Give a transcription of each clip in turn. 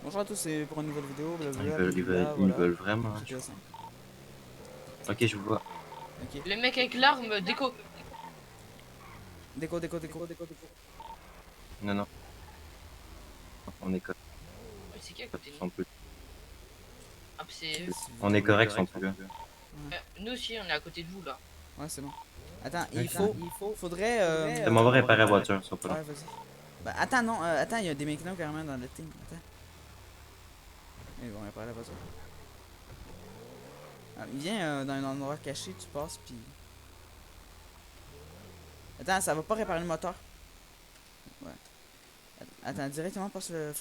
Bonjour à tous, c'est pour une nouvelle vidéo, Ils blablabla, veulent, ils veulent, blablabla, ils voilà. veulent vraiment. GTA 5. Ok, je vous vois. Ok. Le mec avec l'arme, déco. Déco, déco, déco. Non, non, on est correct. Mais c'est qui à côté de Ils nous? sont plus. Ah, c'est. On est correct, ils sont plus là. Nous aussi, on est à côté de vous là. Ouais, c'est bon. Attends, faudrait. C'est bon, on va réparer la voiture, ça pas long. Ouais, vas-y. Bah, attends, non, attends, il y a des mécanos carrément dans le team. Attends. Ils vont réparer la voiture. Ah, viens dans un endroit caché, tu passes, puis. Attends, ça va pas réparer le moteur. Ouais. Attends, directement passe le.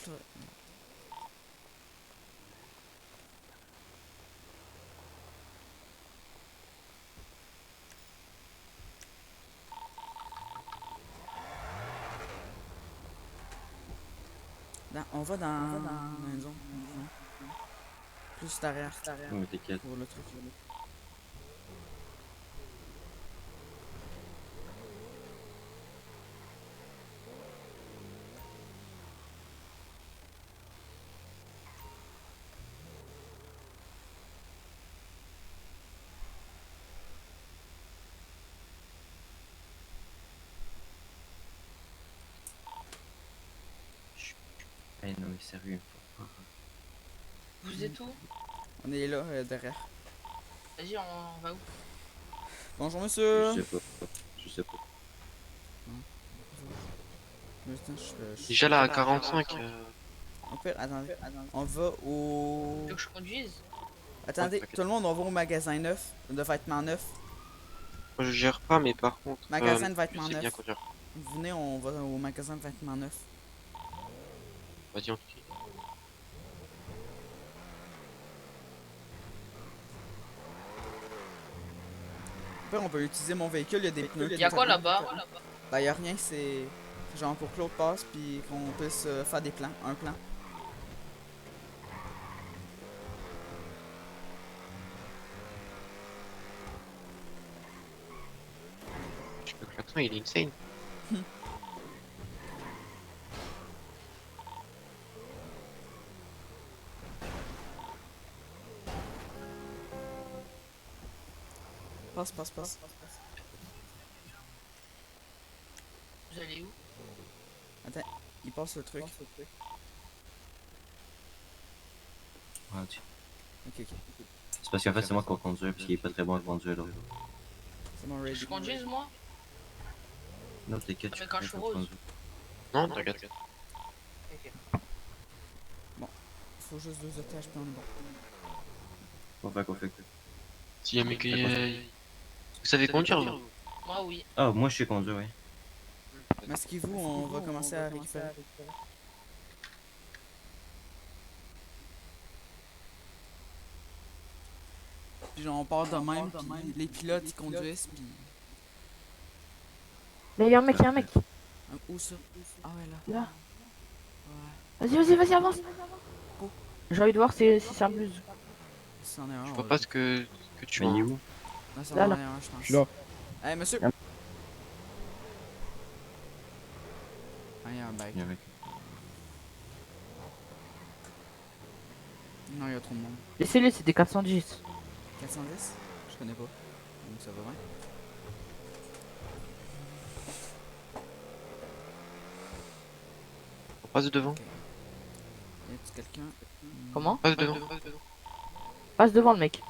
On va dans une zone. Plus derrière. Mais t'inquiète. Pour le truc. Hey, non, mais sérieux. Vous êtes où? On est là, derrière. Vas-y, on va où? Bonjour monsieur. Je sais pas. Je sais pas. Déjà là à 45. Au pire, attendez. On va au. Tu veux que je conduise? Attendez, t'inquiète. tout le monde, on va au magasin neuf, de vêtements neufs. Moi je gère pas, mais par contre. Magasin de je vêtements sais bien neufs. conduire. Venez, on va au magasin de vêtements neufs. Vas-y, on clique. Au pire, on peut utiliser mon véhicule, il y a des pneus. Y'a quoi là-bas? Bah, y a rien, c'est genre pour que l'autre passe, puis qu'on puisse faire des plans. Un plan. Le klaxon il est insane. Passe. Vous allez où? Attends, il passe le truc. Ouais, tu- Ok. C'est parce qu'en fait, c'est moi qui vais conduire, parce qu'il est pas très bon à conduire là. C'est bon, Je ready. conduise moi? Non, t'inquiète, Avec un je chou vais rose. conduire. Non, t'inquiète. Ok. Faut juste deux otages, puis on est bon. On va faire qu'on fait que. Si un mec vous savez conduire vous? Moi, oui. Ah, moi je sais conduire, oui. Masquez-vous, on va commencer à récupérer. Puis genre, on part de même, puis les pilotes ils conduisent, puis. Là, y'a un mec, y'a un mec. Où ça? Ah ouais, là. Là. Ouais. Vas-y, avance. Go. J'ai envie de voir si c'est un blues. Si c'en est un, Je on vois va pas le- ce que tu Mais il est vois. où? Non, ça Là, va là. en avoir un, je pense. Je suis là. Hey, monsieur! Ah, il y a un bike. Il y a un mec. Non, il y a trop de monde. Laissez-les, c'est des 410. 410? Je connais pas. Donc ça va bien. On passe devant. Ok. Y a-tu quelqu'un? Comment? Passe devant. Passe devant le mec.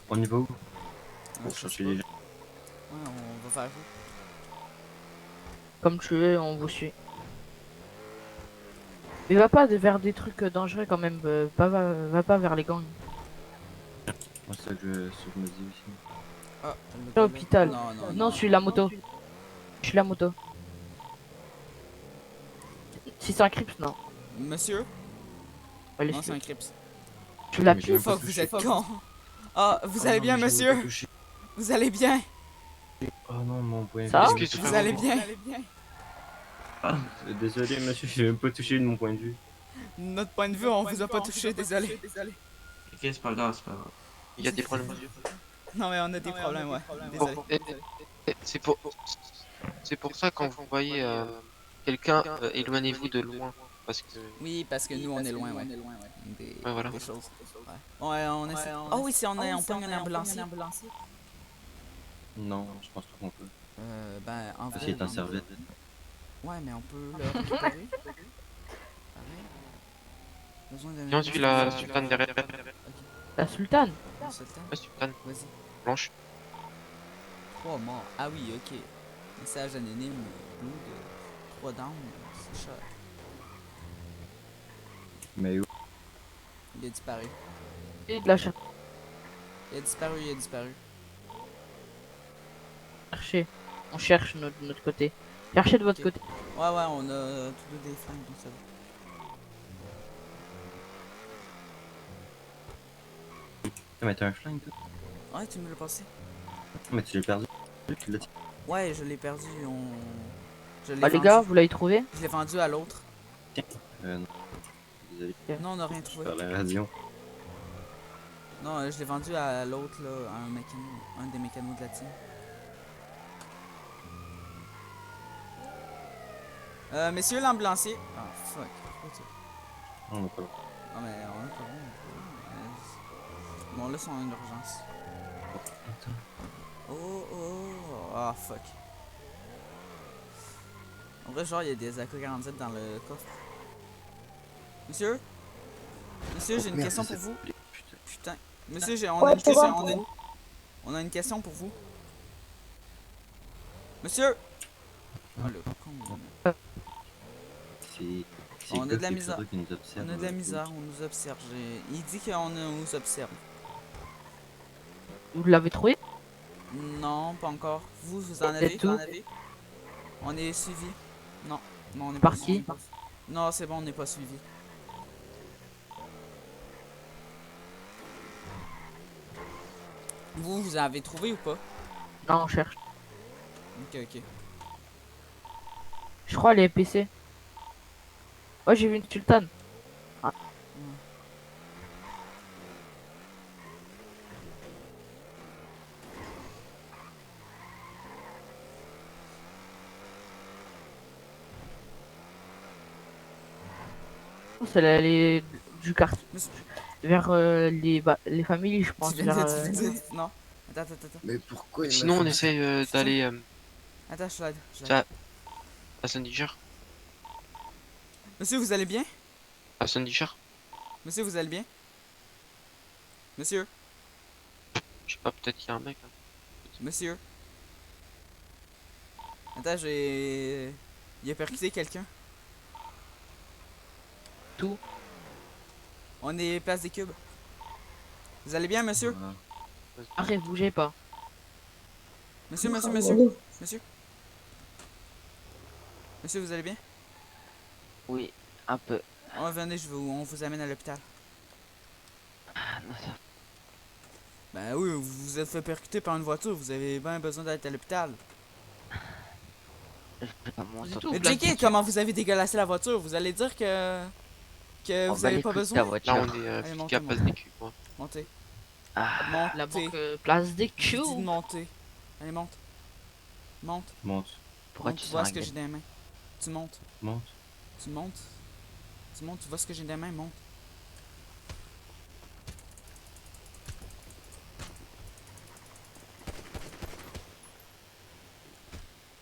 On y va où? Ah, Pour je sais chercher pas. les gens. Ouais, on va faire où? Comme tu es, on vous suit. Mais va pas vers des trucs dangereux quand même. Va pas vers les gangs. Moi, c'est ça que je me dis aussi. Ah, L'hôpital. Non. Non, je suis la moto. Je suis la moto. Si c'est un Crips, non. Monsieur? Allez, Non, c'est un Crips. je suis la Mais j'ai pute. même pas Fuck, vous touché. êtes con! Ah, vous allez non, bien, mais j'ai même monsieur? pas touché. Vous allez bien? Oh non, mon point. Ça Qu'est-ce va? que tu Vous fais? allez bien? Ah, désolé, monsieur, j'ai même pas touché de mon point de vue. Notre point de vue, on vous a pas touché, désolé. Ok, c'est pas grave, c'est pas grave. il y a des problèmes de yeux. Non, mais on a des problèmes, ouais. Bon, Désolé. c'est pour ça quand vous voyez quelqu'un, éloignez-vous de loin. Parce que. Oui, parce que nous, on est loin, ouais. Des, Ouais, voilà. des choses. Ouais, on essaie. Oh oui, si on pogne un ambulancier. Non, je pense pas qu'on peut. Ben, en Ceci vrai. est un serviette. Ouais, mais on peut le récupérer. Pareil. Besoin d'un. Viens, on suit la sultane derrière. La sultane. Sultan, La sultane vas-y. blanche. 3 morts. Ah oui, ok. Message anonyme. Blue de 3 down. C'est cher. Mais où? Il a disparu. Et de la chercher. Il a disparu, il a disparu. On cherche de notre côté. Cherchez de votre Ok. côté. Ouais, ouais, on a tous deux des flingues, donc ça va. Ah, mais t'as un flingue, toi? Ouais, tu me l'as passé. Mais tu l'as perdu. Tu l'as tiré. Ouais, je l'ai perdu. Je l'ai Ah les vendu. gars, vous l'avez trouvé? Je l'ai vendu à l'autre. Non. Désolé. Non, on n'a rien trouvé. Par la radio. Non, je l'ai vendu à l'autre, là, à un mécano, un des mécanos de la team. Messieurs l'ambulancier. Ah, fuck. Pourquoi tu- On n'a pas. Ah, mais on est pas bon. Bon, là, c'est en urgence. Attends. Oh, oh. Ah, fuck. En vrai, genre, il y a des AK-47 dans le coffre. Monsieur? Monsieur, j'ai une Merde, question c'est- pour vous. Putain. Putain. Monsieur, on a une question pour vous. On a une question pour vous. Monsieur! Oh, le con. C'est. On a de la misère. Qui nous observe, On a de la misère, on nous observe. Il dit qu'on nous observe. Vous l'avez trouvé? Non, pas encore. Vous en C'est avez? tout. On est suivi. Non, non, on est Par pas qui? suivi. Non, c'est bon, on n'est pas suivi. Vous avez trouvé ou pas? Non, on cherche. Ok, ok. Je crois les PC. Ouais, j'ai vu une sultane. C'est les du quartier Monsieur- vers les familles, je pense. Tu viens Vers, de dire... Non. Attends. Mais pourquoi il Sinon, on essaye d'aller Attends, je l'aide. à Sandiger. Monsieur, vous allez bien? À Sandiger. Monsieur, vous allez bien? Monsieur? Je sais pas, peut-être qu'il y a un mec. Hein. Monsieur? Attends, j'ai... Il a percuté quelqu'un. Tout. On est place des cubes. Vous allez bien, monsieur? Arrête, bougez pas. Monsieur? Monsieur, vous allez bien? Oui, un peu. Oh, venez, on vous amène à l'hôpital. Ben oui, vous vous êtes fait percuter par une voiture, vous avez bien besoin d'être à l'hôpital. Je vais pas monter. C'est tout. Mais Place checkez des comment vous avez dégueulassé la voiture, vous allez dire que On vous va avez les pas coups de besoin. ta Là, voiture. on est Allez, flic montez, à place des cubes. Ouais. Montez. Ah, Montez. La banque place des Je vous dis de cubes. monter. Allez, monte. Monte. Monte, pourquoi Monte, tu tu sors vois un ce que gueule? j'ai dans les mains. Tu montes. monte. Tu montes. Tu montes, tu vois ce que j'ai dans les mains, monte.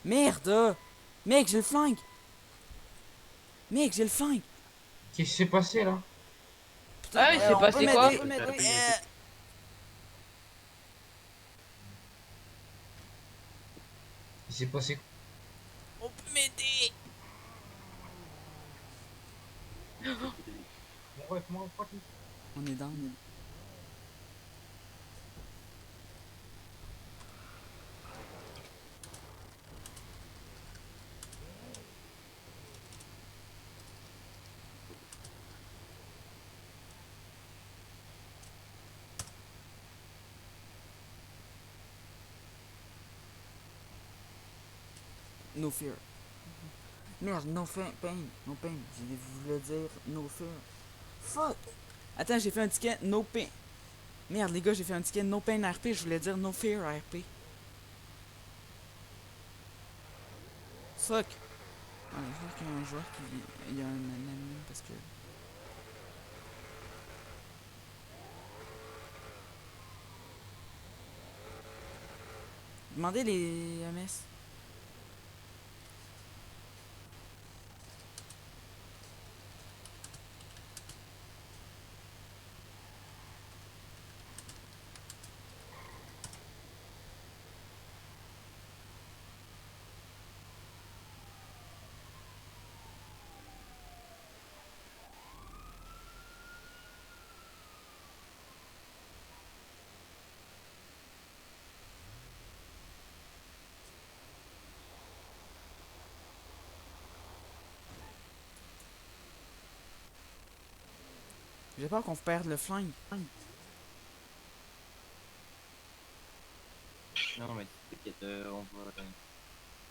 Merde! Mec, j'ai le flingue! Mec, j'ai le flingue! Qu'est-ce qui s'est passé là? Ah, il s'est on passé peut quoi? m'aider? Il s'est passé quoi? On peut m'aider! Mon ref, On est dans. No fear. Merde, no pain. No pain. Je voulais dire no fear. Fuck! Attends, j'ai fait un ticket no pain. Merde, les gars, j'ai fait un ticket No Pain RP. Je voulais dire No Fear RP. Fuck. Ah, je vois qu'il y a un joueur qui... Il y a un ami parce que... Demandez les MS. J'ai peur qu'on perde le flingue. Non, mais t'inquiète, on va.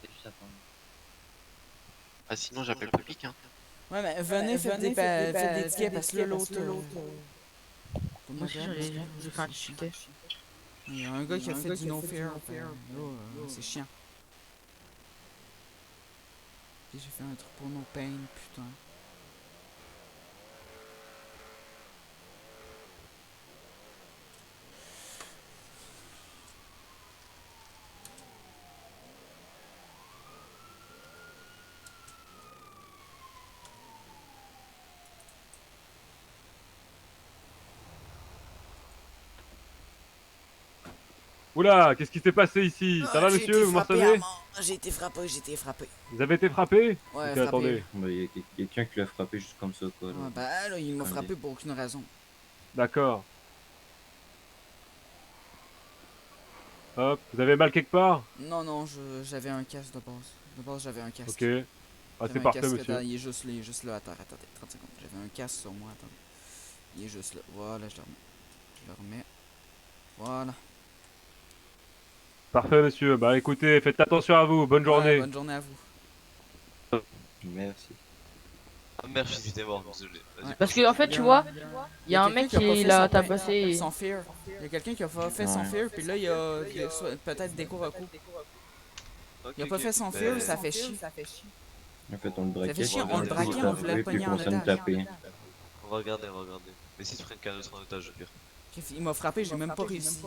C'est juste attendre. Ah, sinon, j'appelle le pic, hein. Ouais, mais venez, faites des tickets parce que l'autre... Moi aussi, j'ai fait un ticket. Il y a un gars qui a fait du No Fear. C'est chiant. Puis j'ai fait un truc pour No Pain, putain. Oula, qu'est-ce qui s'est passé ici? Ça va, monsieur? Vous m'en savez? J'ai été frappé. Vous avez été frappé? Ouais, Ok, frappé. attendez. Bah, il y a quelqu'un qui l'a frappé juste comme ça, quoi. Là. Ouais, bah là, il m'a frappé pour aucune raison. D'accord. Hop, vous avez mal quelque part? Non, j'avais un casque de base. De base, j'avais un casque. Ok. Ah, J'avais c'est un parfait, casque, monsieur. attends, il est juste là, attends, 30 secondes. J'avais un casque sur moi, attends. Il est juste là. Voilà, je le remets. Voilà. Parfait, monsieur. Bah écoutez, faites attention à vous. Bonne journée. Ouais, bonne journée à vous. Merci. Ah merde, j'étais mort, désolé. Vas-y. Parce que en fait, tu vois, il y a un mec qui l'a tabassé. Sans fear. Il y a quelqu'un qui a pas fait sans fear, puis là, il y a peut-être des cours à coups. Il a pas fait sans fear, ça fait chier. En fait, on le braquait. fait chier, on le braquait, on voulait le pogner en otage. otage. On va regarder. Mais si tu prends quelqu'un d'autre en otage, au pire. Il m'a frappé, j'ai même pas réussi.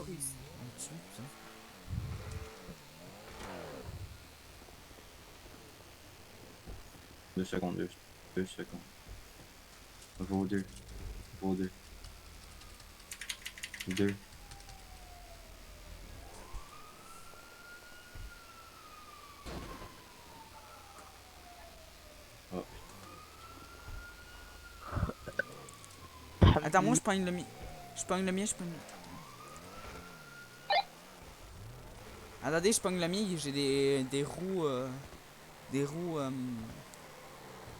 2 secondes, 2 secondes. Vaut 2. 2. Oh. Attends, moi je pogne le mien. Attendez, je pogne le mien, j'ai des roues.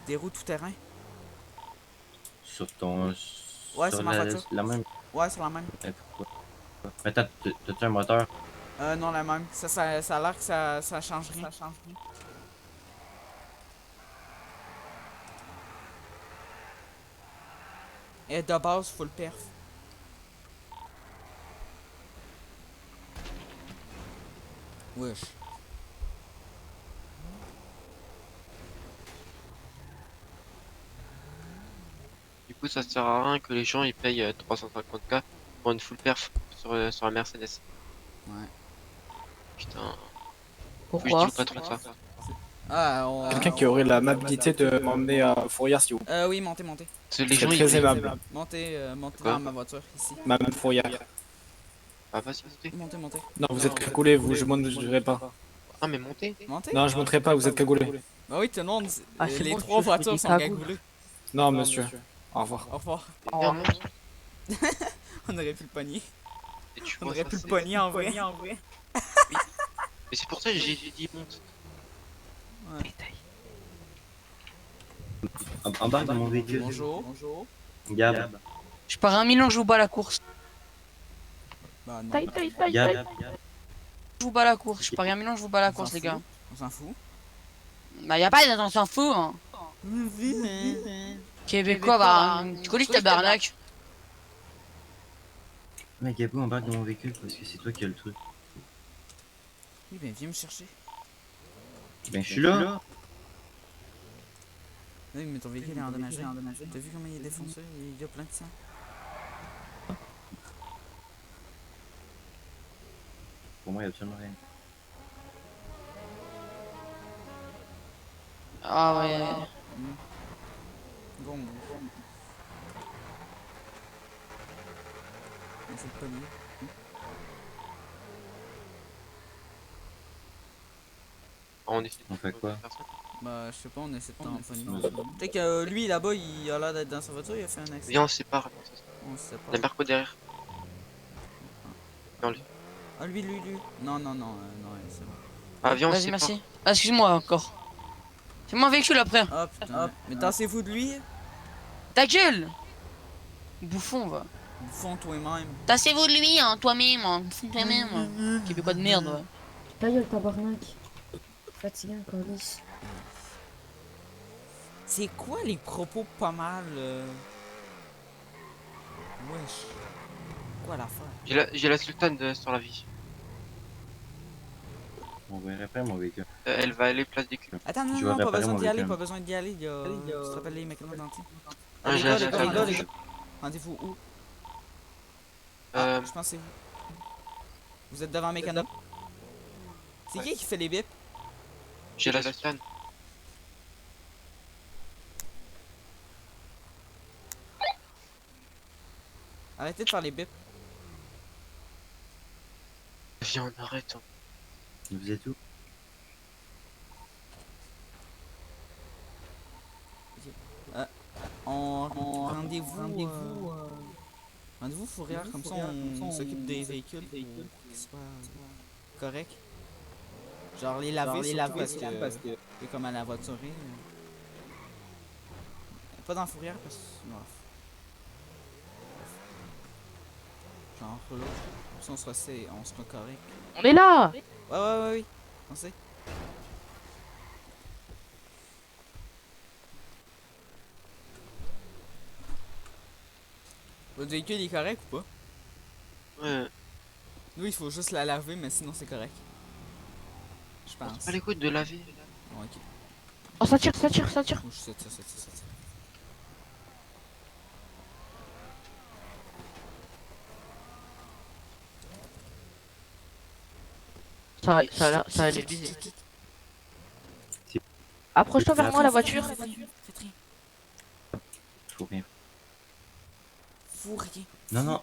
Des roues tout terrain. Sur ton. Ouais, sur c'est ma voiture. La même. Ouais, c'est la même. Pourquoi? Attends, t'as-tu un moteur? Non, la même. Ça a l'air que ça change rien. Et de base, full perf. Wesh. Du coup, ça sert à rien que les gens ils payent 350K pour une full perf sur la Mercedes. Ouais. Putain. Pourquoi? Je dis pas trop de ça. Ah, Quelqu'un qui aurait l'amabilité de m'emmener à Fourrière, s'il vous plaît. Oui, montez. C'est les C'est gens ils très payent. aimable. Montez Quoi? dans ma voiture, ici. Madame Fourrière. Ah, vas-y, montez. Montez. Non, vous êtes cagoulé, vous, je monterai pas. Ah, mais montez. Montez? Non, je monterai pas, vous êtes cagoulé. Bah oui, tout le monde. Ah, c'est les bon, trois je fais voitures des sont cagoules. cagoulées. Non, monsieur. Au revoir. Au revoir. Viens, monte. On aurait pu le pogner. Et tu On vois, aurait ça, pu le c'est- pogner en vrai. Mais c'est pour ça que j'ai dit monte. Ouais. Embarque dans mon véhicule. Bonjour. Gab. Je pars 1 million, je vous bats la course. Bah non. Taille. Gab. Je vous bats la course. Je parie 1 million, je vous bats la course, les gars. On s'en fout. Bah, y'a pas on s'en fout, hein. Québécois, bah, tu connais ce tabarnak. Mec, Gabou, embarque dans mon véhicule parce que c'est toi qui as le truc. Oui, ben viens me chercher. Ben, je suis là. Oui, mais ton véhicule est endommagé. T'as vu comment il est défoncé? Il y a plein de sang. Pour moi, il y a absolument rien. Ah ouais. Bon. Essaye de pogner. On essaie On fait quoi? faire ça. Bah, je sais pas, on essaie de tamponner. Peut-être que lui là-bas, il a l'air d'être dans sa voiture, il a fait un accident. Viens, on se sépare. On sait La pas. Marco derrière. Non, lui. Ah, lui. Non, non, c'est bon. Ah, viens, on se Vas-y, sépare. merci. Ah, excuse-moi encore. C'est mon véhicule après. Ah, putain. Mais tassez-vous de lui. Ta gueule! Bouffon, va. Bouffon toi-même. Tassez-vous de lui, hein, toi-même, hein. Bouffon toi-même. Québécois de merde, ouais. Ta gueule, tabarnak. Fatigué encore, lisse. C'est quoi les propos pas mal Wesh. Quoi l'affaire? J'ai la sultane sur la vie. On va réparer mon véhicule. Elle va aller place des cubes. Attends, Je non, vais pas réparer besoin mon d'y aller, véhicule. pas besoin d'y aller. Tu te rappelles les mécanos dentiers? Ah, Les j'ai gars, acheté un les véhicule. gars. Rendez-vous où? Euh, Je pense que c'est vous. Vous êtes devant mécano? C'est qui fait les bips? J'ai la sultane. Arrêtez de faire les bips. Viens, on arrête. Hein. Vous êtes où? Rendez-vous. Rendez-vous fourrière, comme ça on s'occupe des véhicules pour qu'ils soient corrects. Genre les laver, parce que c'est comme à la voiturer. Pas dans la fourrière parce que. Non. Genre là, si on sera correct. On est là! Ouais. On sait. Votre véhicule est correct ou pas? Ouais. Nous, il faut juste la laver, mais sinon c'est correct. Je On pense. pas les couilles de laver. Bon, ok. Oh, ça tire. Oh, je sais, ça. Ça allait viser. Approche-toi vers moi, la voiture. Faites rien. Faut rien. Fous rien. Non.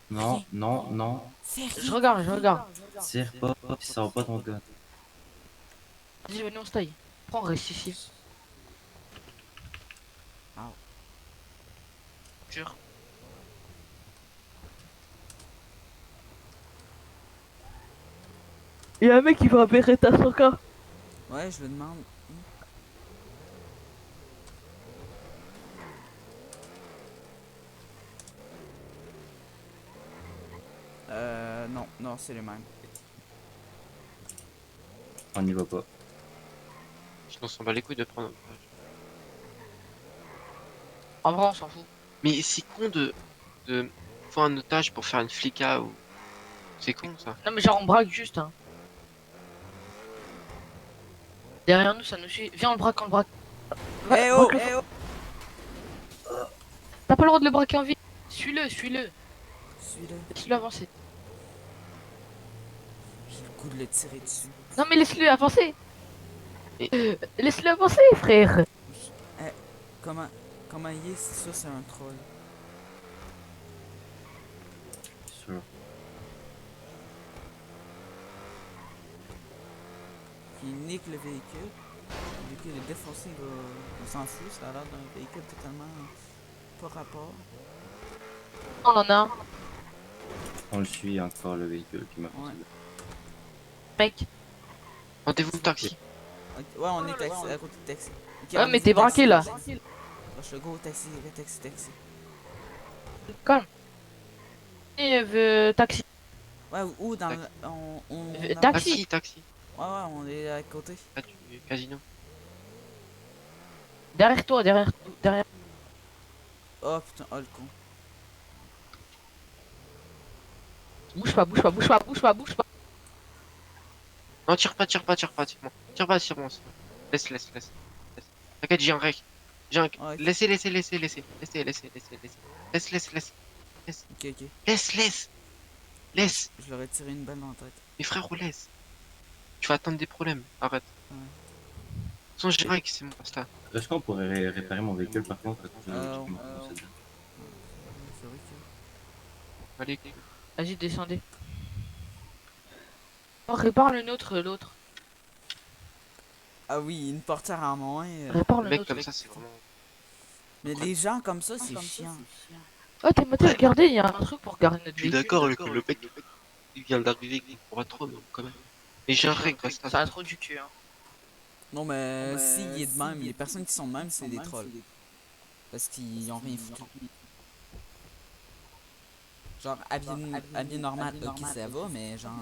Fais rien. Je regarde. Serre pas, ça sort pas ton gun. Vas-y, venez, on se taille. Prends, reste ici. Jure. Y'a un mec qui va Beretta Soka. Ouais, je le demande. Non, c'est les mêmes. On y va pas. Sinon, on s'en bat les couilles de prendre. En vrai, on s'en fout. Mais c'est con de faire un otage pour faire une flicka ou. C'est con ça. Non, mais genre, on braque juste, hein. Derrière nous, ça nous suit. Viens, on le braque. Eh oh, eh oh. T'as pas le droit de le braquer en vie. Suis-le. Suis-le. Laisse-le avancer. J'ai le goût de le tirer dessus. Non, mais laisse-le avancer. Laisse-le avancer, frère. Comment il est, ça c'est un troll. Sûr. Il nique le véhicule. Le véhicule est défoncé, il s'en fout, ça a l'air d'un véhicule totalement pas rapport. On en a un. On le suit encore, le véhicule qui m'a fait Ouais. ça. Mec. Rendez-vous le taxi. Ok, ouais, on est taxi, à côté de taxi. Ok, Ouais, rendez-vous mais t'es taxi, braqué, là. taxi. Lâche le go au taxi, taxi. Calme. Et taxi. Ouais, où dans Taxi. le. On Taxi. Taxi. Ouais, on est à côté. Pas du casino. Derrière toi. Oh putain, oh le con. Bouge pas, bouge pas, bouge pas, bouge pas, bouge pas. Non, tire pas, tire pas, tire pas, tire pas. Tire pas, tire bon. Laisse, laisse, laisse. Laisse. T'inquiète, j'ai un rec. J'ai un... Ouais. Laissez, laissez, laissez, laissez. Laissez, laissez, laissez, laissez. Laisse, laisse, laisse. Ok, ok. Laisse, laisse. Laisse. Je leur ai tiré une balle dans la tête. Mais frérot, laisse. Tu vas attendre des problèmes. Arrête. Ouais. Son j'ai un rec, c'est mon constat. Est-ce qu'on pourrait réparer mon véhicule par contre? C'est vrai que... Allez. Vas-y, descendez. Oh, répare le nôtre, l'autre. Ah oui, une portière en moins. Répare le Mec nôtre. comme ça, c'est vraiment... Mais les gens comme ça, c'est chiant. Oh, t'es moté, regardez, il y a un truc pour garder notre Je suis véhicule. d'accord, le mec, il vient d'arriver, il pourra trop, mais quand même. Et j'ai un rec, basta. Ça a trop du cul, hein. Non, mais s'il est de même, les personnes qui sont de même, c'est des trolls. Parce qu'ils ont rien foutu. Genre, habillé normal, ok, ça va, mais genre.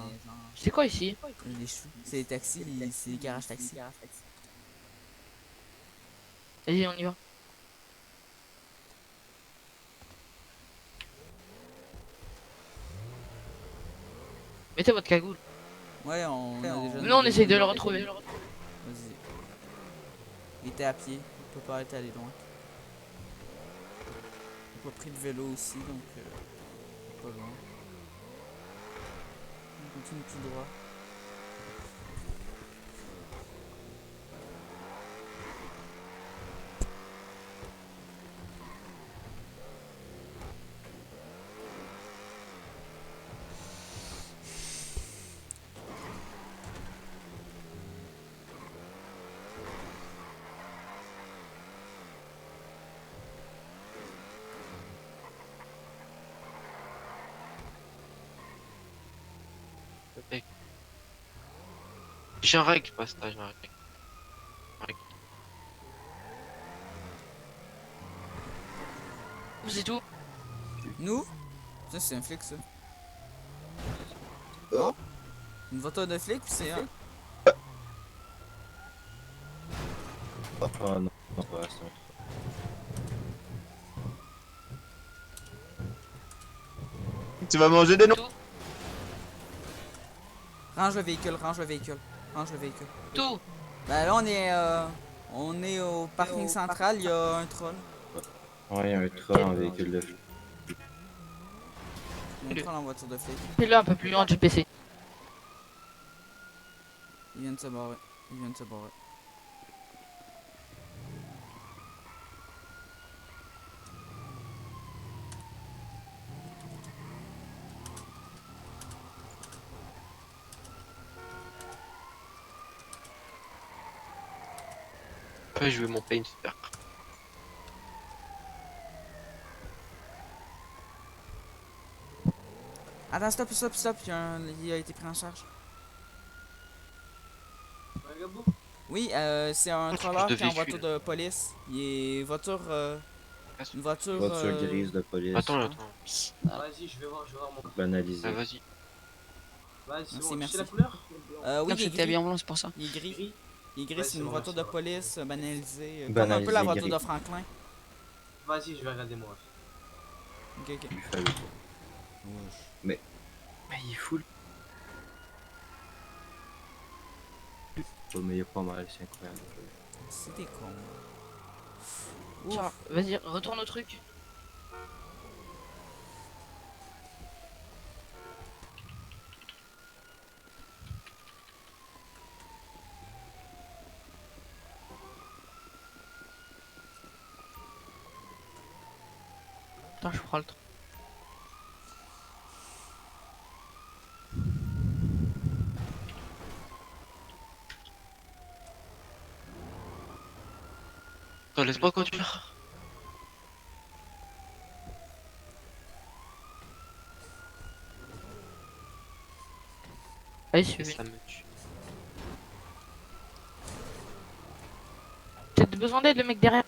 C'est quoi ici? Les choux. C'est les taxis, c'est les garages taxis. Vas-y, on y va. Mettez votre cagoule. Ouais, on a déjà. Nous, on essaye de le retrouver. Vas-y. Il était à pied, il peut pas être allé loin. Il a pas pris de vélo aussi, donc pas loin. On continue tout droit. J'ai un rec, basta, j'ai un rec. C'est tout. Nous? Ça, c'est un flic, ça. Non? Une voiture de flic, c'est un. Oh non, non, ouais, c'est Tu vas manger des noms. Range le véhicule, range le véhicule. Range le véhicule. Tout. Ben là, on est au parking central, il y a un troll. Ouais, il y a un troll en véhicule de flic. Il y a un troll en voiture de flic. C'est là un peu plus loin du PC. Il vient de se barrer. Il vient de se barrer. Après, je vais mon pain super. Attends, stop, stop, stop, il a été pris en charge. Oui, c'est un troller qui est en voiture de police. Il est voiture... une voiture... Voiture grise de police. Attends, attends. Vas-y, je vais voir mon. Banalisé. Ah, vas-y. Vas-y, Merci, bon, merci. tu sais la couleur? oui, Non, il est j'étais habillé gris. en blanc, c'est pour ça. Il est gris. Il est gris, Ouais, c'est c'est une bon, voiture c'est de bon. police banalisée. Comme un Banalisée, peu la voiture gris. de Franklin. Vas-y, je vais regarder moi. Ok, ok. Buffalo. Mais il est full. Oh, mais il est pas mal, c'est incroyable. C'était con. Tiens, vas-y, retourne au truc. Attends, je prends le truc. Attends, laisse-moi conduire. Allez, Et suivez. ça me tue. T'as besoin d'aide, le mec derrière.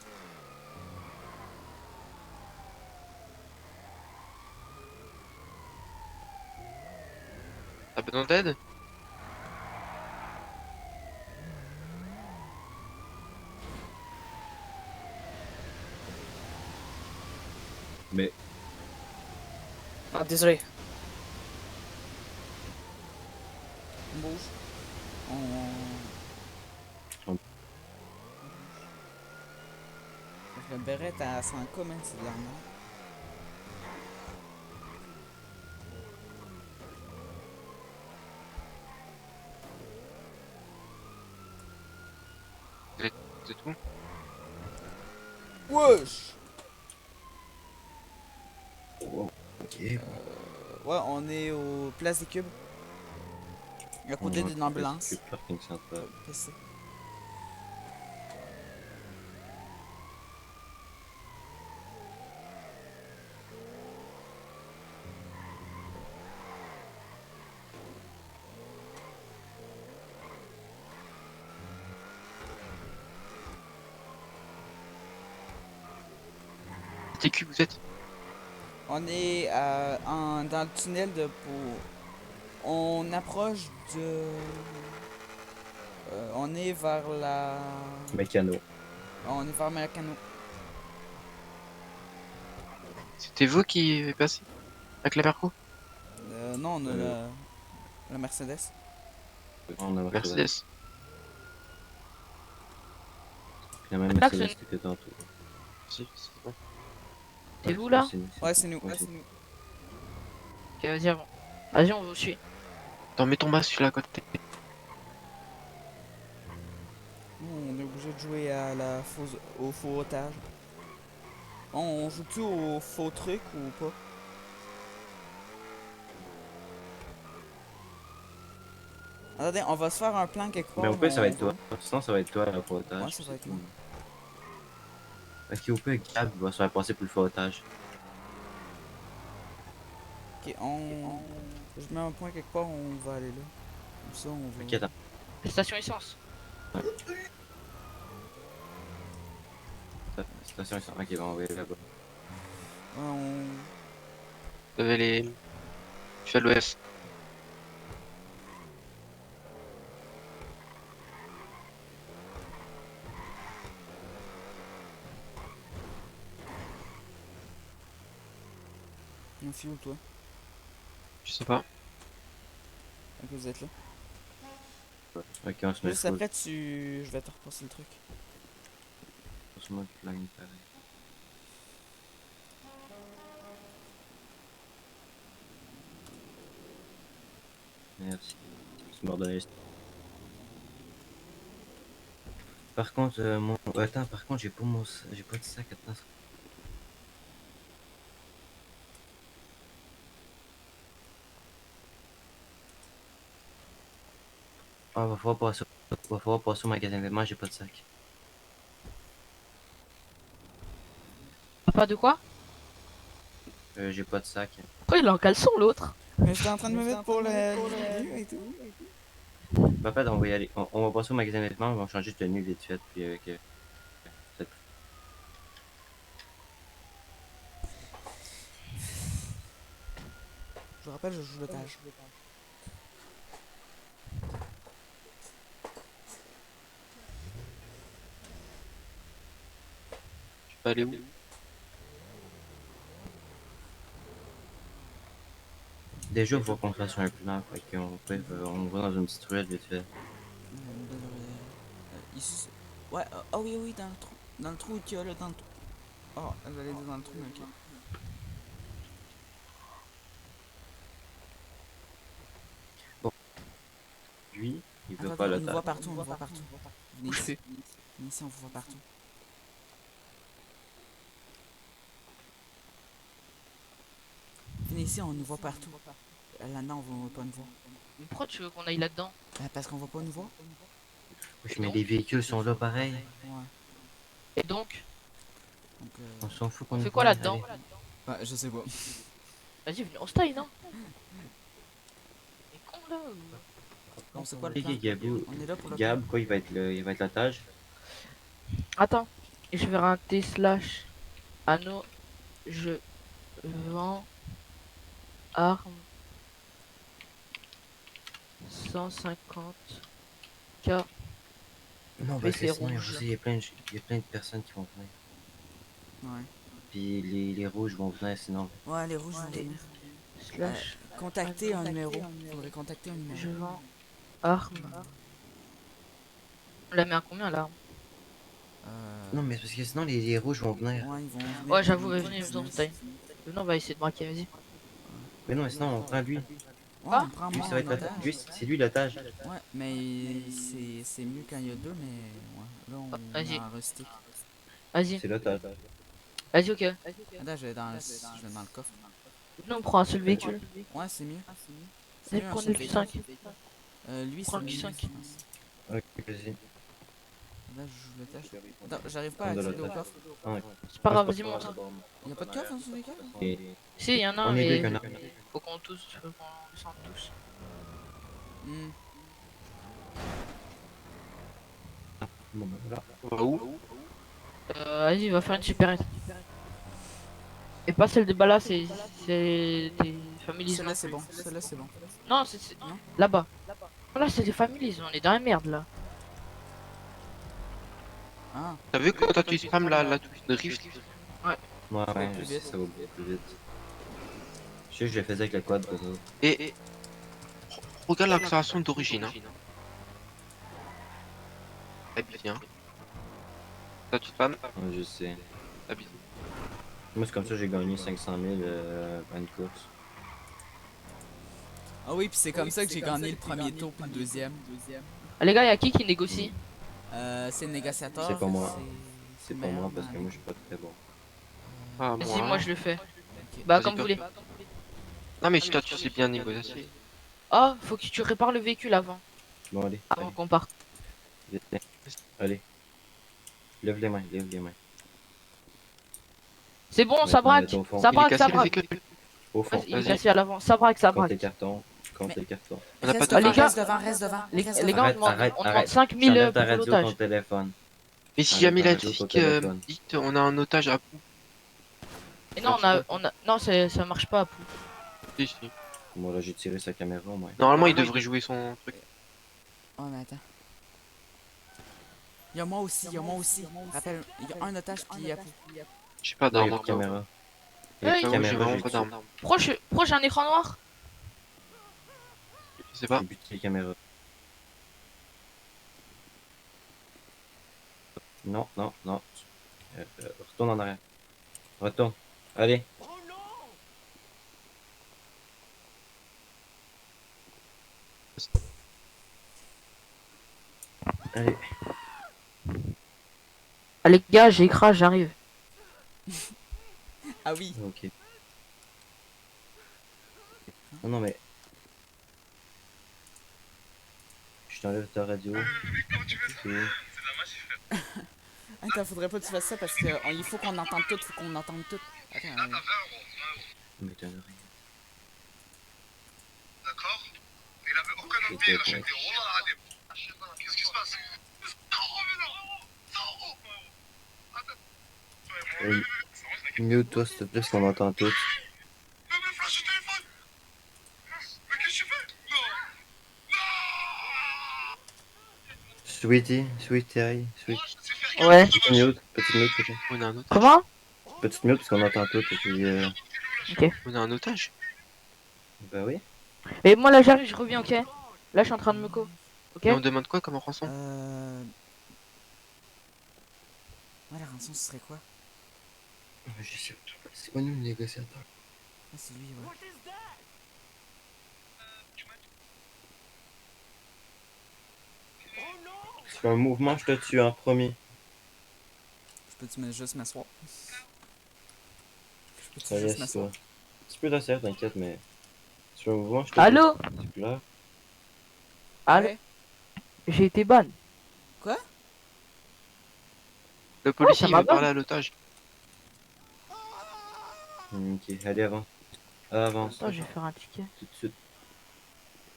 T'as besoin d'aide? Ah, désolé. bouge. On- Le béret à 100K, man, c'est de la merde. C'est tout. Wesh! Ok. Ouais, on est au Place des Cubes. À côté d'une ambulance. Parking central. Qu'est-ce que c'est? T'es qui vous êtes? On est dans le tunnel de pour. On approche de. On est vers la. Mécano. On est vers Mécano. C'était vous qui est passé avec la Merco? Non, on a la Mercedes. On a Mercedes. La même Mercedes que tantôt. C'est bon. T'es où là? Ouais, c'est nous. Ouais, c'est nous. Ok, vas-y, avant. Vas-y, on vous suit. Attends, mets ton masque sur la côté. Nous, on est obligé de jouer à au faux otage. On joue-tu au faux truc ou pas? Attendez, on va se faire un plan quelque part. Mais au pire, ça va être on- toi. Sinon, ça va être toi à la fauteuil. Ouais, ça va être moi. Ok, au pire, Gab va se faire passer pour le fauteuil. Ok, je mets un point quelque part, on va aller là. Comme ça, on va. Ok, attends. Station essence. Station, ok, bon, on va aller là-bas. Ouais, on. Vous avez les. Je suis à l'ouest. On fuel, toi. Je sais pas. Ok, vous êtes là. Ok, on se met Juste après, je vais te repasser le truc. On se met le line pareil. Merci. Tu m'as redonné. Par contre, attends, par contre, j'ai pas de sac, attends. Ah, va falloir passer au magasin de vêtements, j'ai pas de sac. Pas de quoi? J'ai pas de sac. Pourquoi il est en caleçon l'autre? Mais j'étais en train de me mettre pour le et tout. En fait, on va y aller. On va passer au magasin de vêtements, on va changer de tenue vite fait, puis c'est- Je vous rappelle, je joue l'otage. Je peux aller où? Déjà, il faut qu'on fasse un plan, fait qu'on on va dans une petite ruelle vite fait. Ici. Ouais, ah oui, oui, dans le trou. Dans le trou qu'il y a là, dans le trou. Oh, elle allait dans le trou, mais ok. Lui, il veut Attendez, pas on le nous temps. voit partout, on nous voit partout. Venez Où ici. je Venez ici, on vous voit partout. Venez ici, on nous voit partout. Là-dedans, on va pas nous voir. Mais pourquoi tu veux qu'on aille là-dedans? Parce qu'on va pas nous voir. Wesh, mais les véhicules sont là pareil. Ouais. Et donc? Donc, On s'en fout qu'on On nous fait quoi voit, là-dedans? allez. bah, je sais pas. Vas-y, venez, on se taille, non? T'es con là ou... Bon, c'est quoi le Ok, plan? Gabou, On est là pour le Gab, quoi, il va être l'otage. Attends, je vais un T slash anneau, je vends arme 150 K. Non, Mais parce que c'est sinon, rouge. il y a plein de personnes qui vont venir. Ouais. Puis les rouges vont venir sinon. Ouais, les rouges vont venir. Slash Contactez un numéro. Faudrait contacter un numéro. je vends Arme. On la met à combien l'arme? Non, mais parce que sinon les rouges vont venir. Ouais, ils vont venir. Ouais, j'avoue, venez, venez, venez. Venez, on va essayer de braquer, vas-y. Mais non, mais sinon on prend lui. Ouais, Ah, on prend Lui, moi ça va en être otage. lui, c'est lui l'otage. Ouais, mais c'est mieux quand il y a deux, mais ouais. Là, on Vas-y. est en rustique. Vas-y, C'est l'otage. vas-y, ok. Attends, je vais dans le coffre. Nous, on prend un seul véhicule. Ouais, c'est mieux. Allez, mieux, un prends le seul Q5. Lui, Prends c'est le mieux, Q5. je pense. Ok, vas-y. Là, je joue le tâche. Attends, j'arrive pas à Prends de accéder au l'otage. coffre. C'est pas grave, vas-y, monte. Y'a pas de coffre dans ce véhicule? Et Si, il y en a un, on est mais deux qu'on a. faut qu'on descende tous. Hmm. Bon, ben voilà. On va où? Vas-y, va faire une supérette. Et pas celle de Bala, c'est des familles. Celle-là, c'est bon. Celle-là, c'est bon. Non, c'est Non. là-bas. Là, c'est des familles, on est dans la merde là. Ah, T'as vu quand tu spams la touche de rift? Ouais, ouais, plus je sais, vite. ça va beaucoup plus vite. Je sais que je le faisais avec le quad, pour ça. Et regarde l'accélération d'origine. Hein. Eh bien. Toi tu spams? Ouais, je sais. Ah bien. Moi, c'est comme ça que j'ai gagné 500 000 à une course. ah oui, puis c'est comme ça que j'ai gagné le premier tour puis le deuxième. Ah, les gars, y'a qui négocie? C'est le négociateur. C'est pas moi. C'est le pas moi meilleur parce dans que la moi, je suis pas très bon. Ah, Vas-y, moi je le fais. Ok. Bah, Vas-y, comme vous toi. voulez. Non mais si toi tu sais bien négocier. Oh, faut que tu répares le véhicule avant. Bon, allez. Avant qu'on parte. Vite, vite. Allez. Lève les mains, lève les mains. C'est bon, Ouais, ça braque. on est au fond. Ça Il est braque, cassé ça le braque. véhicule. Au fond. Il est Vas-y. cassé à l'avant. Ça braque, ça Compte braque. les cartons. Compte les cartons. On a pas Ah, de les gars, Reste devant, reste devant. Les reste gars, devant. on Arrête, demande, arrête, on demande arrête. 5000 J'enlève ta pour radio, l'otage. ton téléphone. Mais si jamais la Arrête, arrête, flic téléphone. dit on a un otage à bout. Et non, non, ça marche pas à Pou. Si, si. Moi, là, j'ai tiré sa caméra, moi. Normalement il devrait jouer son truc. Oh, mais attends. Y'a moi aussi, y'a moi aussi. Rappelle, y'a un otage puis après. J'ai pas Non, il y d'arme a encore. caméra. Ouais, Il y a Ah, moi, j'ai caméra, vraiment j'ai pas tué. d'arme. Pourquoi j'ai un écran noir? Je sais pas. J'ai buté les caméras. Non, non, non. Retourne en arrière. Retourne. Allez. Allez. Ah, les gars, j'ai écrasé, j'arrive. Ah oui. Ok. Non, non, mais. Je t'enlève ta radio. C'est où? Attends, faudrait pas que tu fasses ça parce que il faut qu'on entende tout, faut qu'on entende tout. Attends, Mais t'en as rien. D'accord? Il avait aucun envie, il a acheté des roues dans la radio. Qu'est-ce qui se passe? 100 euros, 100 euros! Attends. Oui. Mute toi, s'il te plaît, parce qu'on entend tout. Même le flash du téléphone! Mais qu'est-ce que tu fais? Non! Non! Sweetie, Sweetie, Sweet. Ouais. Petite mute, peut-être. On a un otage. Comment? Petite mute, parce qu'on entend tout, et puis Ok. On a un otage. Bah oui. Et moi là, j'arrive, je reviens, ok? Là, je suis en train de me co. Ok? Et on demande quoi comme rançon? Ouais, la rançon, ce serait quoi? Je sais pas. C'est pas nous le négociateur. Ah, c'est lui, ouais. Si tu fais un mouvement, je te tue en premier. Je peux-tu juste m'asseoir? Je peux-tu Ça juste laisse m'asseoir? toi. Tu peux t'asseoir, t'inquiète, mais. Si tu fais un mouvement, je te Allô? tue. C'est plus là. Allô? Ouais. J'ai été ban. Le policier ça il m'a veut parler ban. à l'otage. Ok, allez, avance. Avance. Attends, je vais faire un ticket. Tout de suite.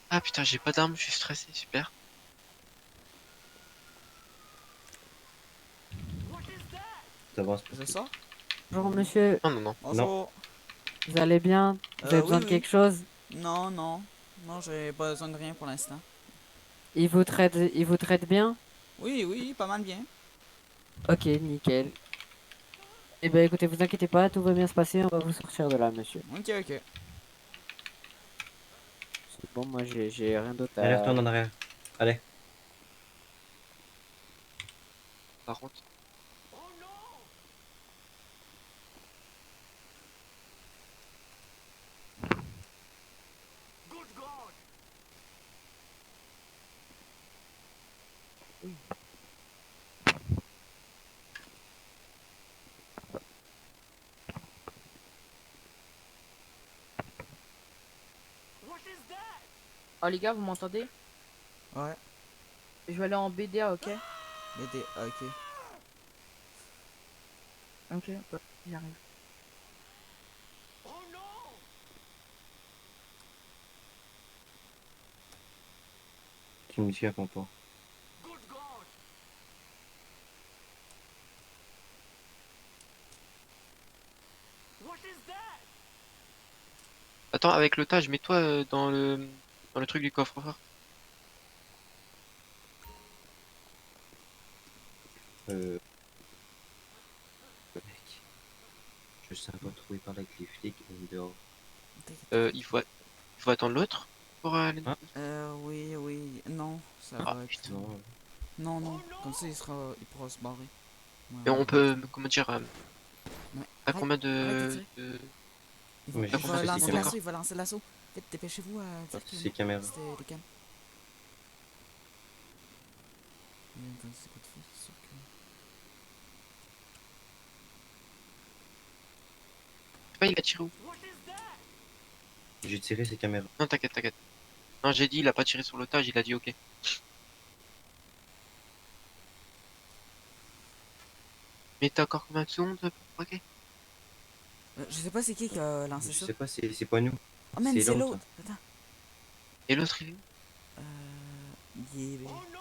Ah putain j'ai pas d'arme, je suis stressé, super. T'avances Je plus. sors? Bonjour monsieur, Non non non. Bonjour. vous allez bien? Vous avez besoin oui, de oui. quelque chose? Non, non. Non, j'ai pas besoin de rien pour l'instant. Il vous traite bien? Oui, oui, pas mal bien. Ok, nickel. Eh ben écoutez, vous inquiétez pas, tout va bien se passer, on va vous sortir de là, monsieur. Ok, ok. C'est bon, moi j'ai rien d'autre à... Allez, retourne en arrière. Allez. Par contre. Oh les gars, vous m'entendez? Ouais. Je vais aller en BDA, ok? BD, ok. Ok, bah, j'arrive. Tu me suis à Pompo. Attends, avec le tage, mets-toi dans le truc du coffre-fort. Mec. Je sais pas trop où il parle avec les flics ou dehors. Il faut attendre l'autre pour aller. Oui, oui. Non, ça Ah, va être. putain. Non, non. Comme ça, il pourra se barrer. Ouais, Et on ouais. peut, comment dire, Ouais. à Arrête, combien arrête de tirer. Il Mais va je sais c'est lancer caméra. l'assaut, il va lancer l'assaut. Vite, dépêchez-vous à dire que C'est caméra. c'était les cams. Attends, c'est quoi de fou, c'est sûr que... il a tiré où? J'ai tiré ses caméras. Non, t'inquiète, t'inquiète. Non, j'ai dit, il a pas tiré sur l'otage, il a dit ok. Mais t'as encore combien de secondes pour braquer? Je sais pas c'est qui a lancé Je ça. sais pas, c'est pas nous. Oh man, c'est l'autre. l'autre. Attends. Et l'autre, il est où? Il est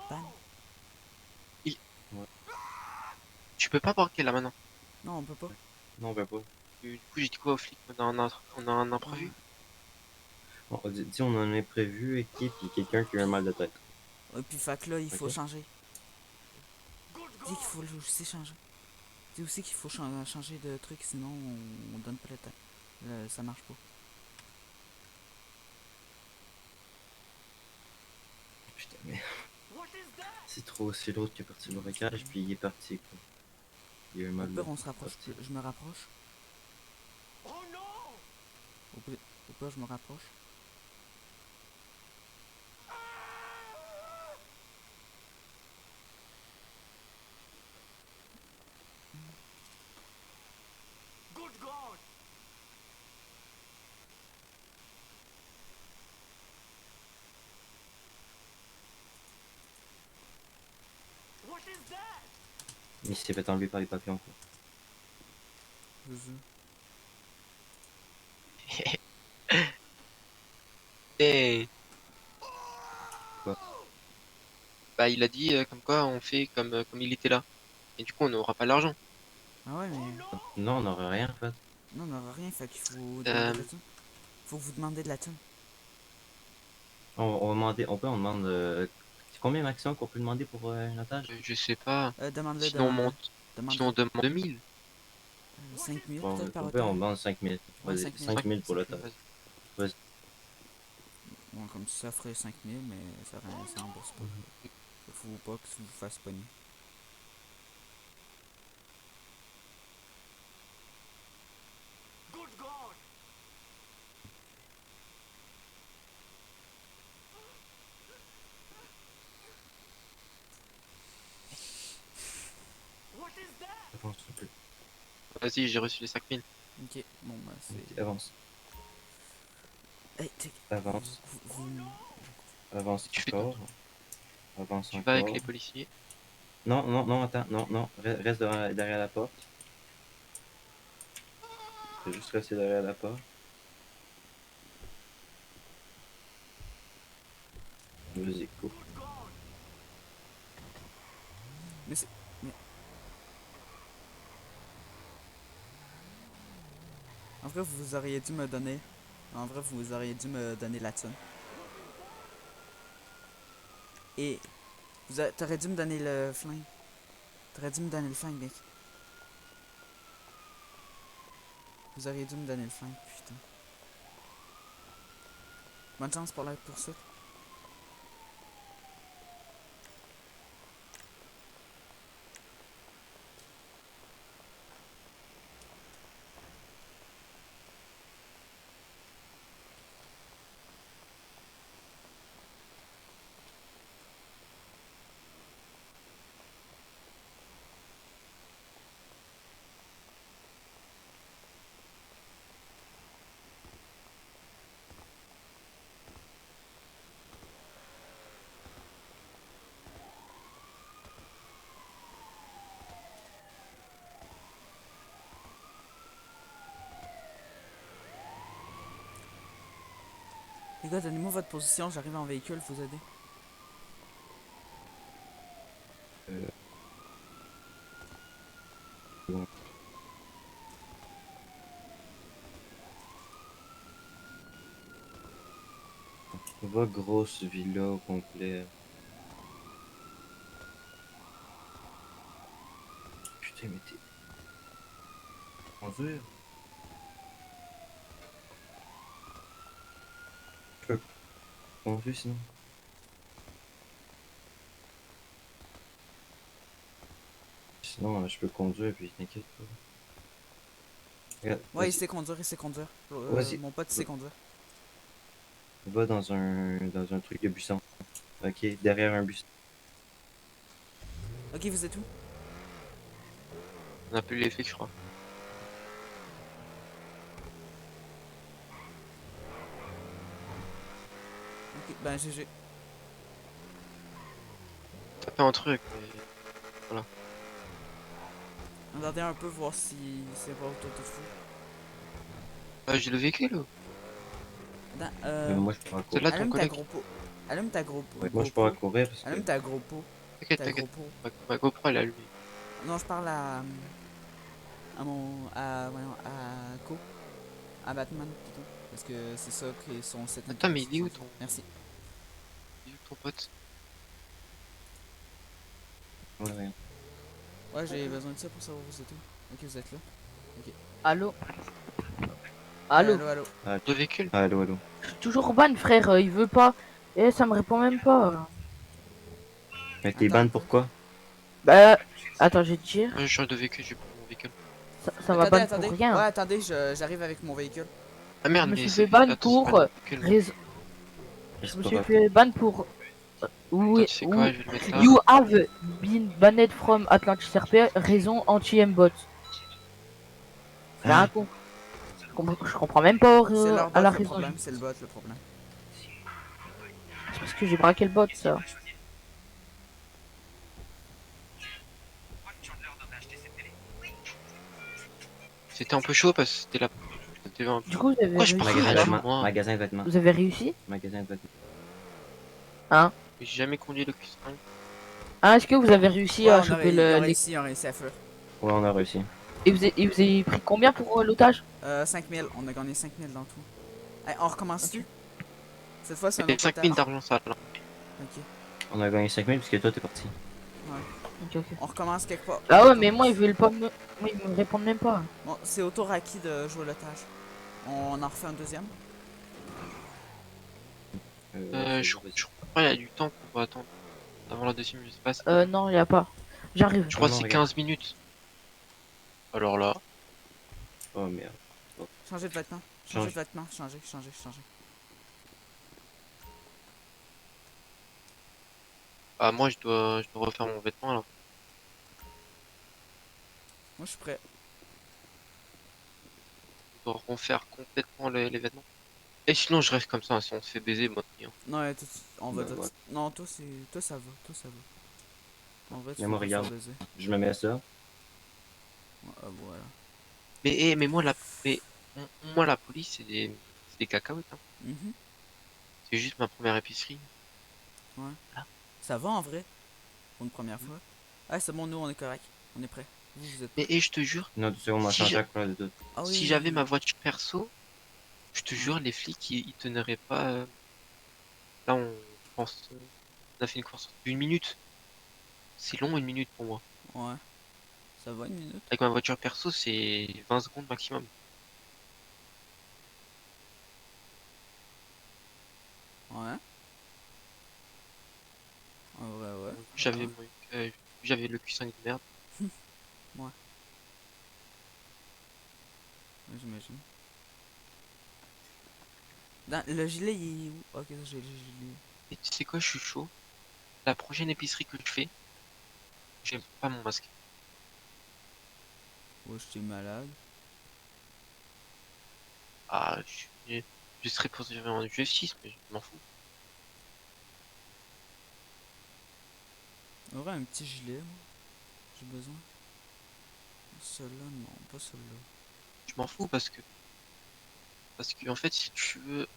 ban. Ouais. Tu peux pas braquer là maintenant. Non, on peut pas. Non, on va pas. Du coup, j'ai dit quoi aux flics? On a un imprévu. Bon, dis, on en est prévu, équipe, puis quelqu'un qui a un mal de tête. Et puis fait que là, il faut Ok. changer. Dis qu'il faut aussi changer. Dis aussi qu'il faut changer de truc, sinon on donne pas le temps. Ça marche pas. Putain, mais... c'est l'autre qui est parti le braquage, puis il est parti, quoi. Il a eu un Au mal de pire, on se rapproche. parti. Je me rapproche. Au pire, je me rapproche. Mais il s'est fait enlever par les papillons, quoi. Et... Quoi? Bah, il a dit comme quoi on fait comme il était là. Et du coup, on n'aura pas l'argent. Ah ouais, mais... Non, on n'aurait rien, en fait. Non, on n'aura rien, fait qu'il faut demander de la thune. Faut vous demander de la thune. On va demander, on demande... c'est combien maximum qu'on peut demander pour un otage? Je sais pas. Demande-le, Sinon, on demande-le. monte. Sinon, on demande 2000. 5000 Bon, peut-être par on otage. demande 5000. Ouais, Vas-y, 5000 pour l'otage. Vas-y. Bon, comme ça ferait 5000, mais ça rembourse pas. Faut pas que vous fasse pogner. Avance un peu. Vas-y, j'ai reçu les 5000. Ok, bon bah c'est... Ok, avance. Hey, check. Avance. Avance Tu fais encore. Avance Tu encore. vas avec les policiers. Non, non, non, attends, non, non. Reste derrière la porte. Faut juste rester derrière la porte. Vas-y, go. Mais c'est... Mais... En vrai, vous auriez dû me donner... En vrai, vous auriez dû me donner la thune. Et... T'aurais dû me donner le flingue. T'aurais dû me donner le flingue, mec. Vous auriez dû me donner le flingue, putain. Bonne chance pour la poursuite. Les gars, donnez-moi votre position, j'arrive en véhicule, vous aider. Bon. On voit grosse villa au complet. Putain, mais t'es... Conduire? Je peux conduire sinon? Sinon, je peux conduire puis t'inquiète pas. Regarde, Ouais, il vas-y, sait conduire, il sait conduire. Vas-y. Mon pote, il sait conduire. va dans un truc de buisson. Ok, derrière un buisson. Ok, vous êtes où? On a plus les flics, je crois. Ok, ben GG. T'as fait un truc, mais... Voilà. Regardez un peu, voir si c'est pas autour de fou. Ah, j'ai le véhicule ou? Attends, Moi, je pourrais C'est courir. là ton allume ta collègue. gros pot. Allume ta gros pot. Ouais, moi, je pourrais courir parce que... Allume ta gros pot. T'inquiète, Ta t'inquiète. gros pot. Ma GoPro, elle est allumée. Non, je parle à mon... voyons, à Co. À Batman, plutôt. Parce que c'est ça qui sont cette... Attends, mais il est où ton... Merci. Il est où ton pote? Ouais, ouais. Ouais, j'ai besoin de ça pour savoir où vous êtes où. Ok, vous êtes là. Ok. Allô? Allô? Allô. Le véhicule? Allô, allô. Je suis toujours ban, frère, il veut pas. Eh, ça me répond même pas. Mais t'es Attends. ban pourquoi? Bah, attends, je vais te dire. Je change de véhicule, j'ai pris mon véhicule. Ça va ban pour rien. Ouais, attendez, j'arrive avec mon véhicule. Ah merde, Je me mais suis c'est... fait ban Attends, pour c'est pas le véhicule. raison. Mais Je c'est me pas suis grave. fait ban pour. Attends, tu sais quoi, je vais le mettre là. You have been banned from Atlantis RP, raison anti-mbot. C'est un con. Je comprends même pas C'est leur bot à la le raison. problème, c'est le bot le problème. C'est parce que j'ai braqué le bot, ça. C'était un peu chaud parce que c'était la... C'était un peu... Du coup, vous avez Pourquoi je réussi. parle Magasin de là, vêtements. moi? Magasin de vêtements. Vous avez réussi? Magasin de vêtements. Hein? J'ai jamais conduit le Q5. Ah, est-ce que vous avez réussi Ouais, à on a choper réussi, le. on a réussi à fuir. Ouais, on a réussi. Et vous avez pris combien pour l'otage? 5000, on a gagné 5000 dans tout. Hey, on recommence-tu? Cette fois, c'est un C'était autre 5000 otage. d'argent sale. Là. Ok, On a gagné 5000 parce que toi, t'es parti. Ok, ok. on recommence quelque part. Ah ouais, mais moi, ils veulent pas me. Moi, ils me répondent même pas. Bon, c'est au tour à qui de jouer l'otage? On en refait un deuxième? Je crois qu'il y a du temps qu'on va attendre. Avant la deuxième, je sais pas si... Non, y a pas. J'arrive. Je crois que Non, c'est regarde. 15 minutes. Alors là... Oh merde. Changez de vêtements. Change. Changez de vêtements. Changez. Ah, moi, je dois refaire mon vêtement, là. Moi, je suis prêt. Je dois refaire complètement les vêtements. Et sinon, je reste comme ça, si on se fait baiser, moi, rien. Non, ouais, on va Bah, dire... ouais. Non, toi, ça va. Toi, ça va. En vrai, tu Mais vas moi, pas faire regarde. baiser. Je me mets ça. Voilà. Mais moi, moi, la police, c'est des cacahuètes, hein. Mhm. C'est juste ma première épicerie. Ça va en vrai? Pour une première fois. Ah, c'est bon, nous, on est correct. On est prêt. Vous êtes Mais prêts? je te jure, Non, tu sais, on a Si changé je- à quoi de tout. Ah oui. si j'avais ma voiture perso, je te jure, les flics, ils teneraient pas... Là, je pense... on a fait une course d'une minute. C'est long, une minute pour moi. Ouais. Ça va une minute? Avec ma voiture perso, c'est 20 secondes maximum. Ouais. En vrai, ouais. J'avais j'avais le Q5 de merde. Ouais, j'imagine. Le gilet, il est où? Ok, j'ai le gilet. Et tu sais quoi, je suis chaud. La prochaine épicerie que je fais, j'aime pas mon masque. Ouais, j'étais malade. Ah, je serais poursuivi en justice, mais je m'en fous. On aurait un petit gilet, moi. J'ai besoin. Celui-là, non, pas celui-là. Je m'en fous parce que en fait, si tu veux,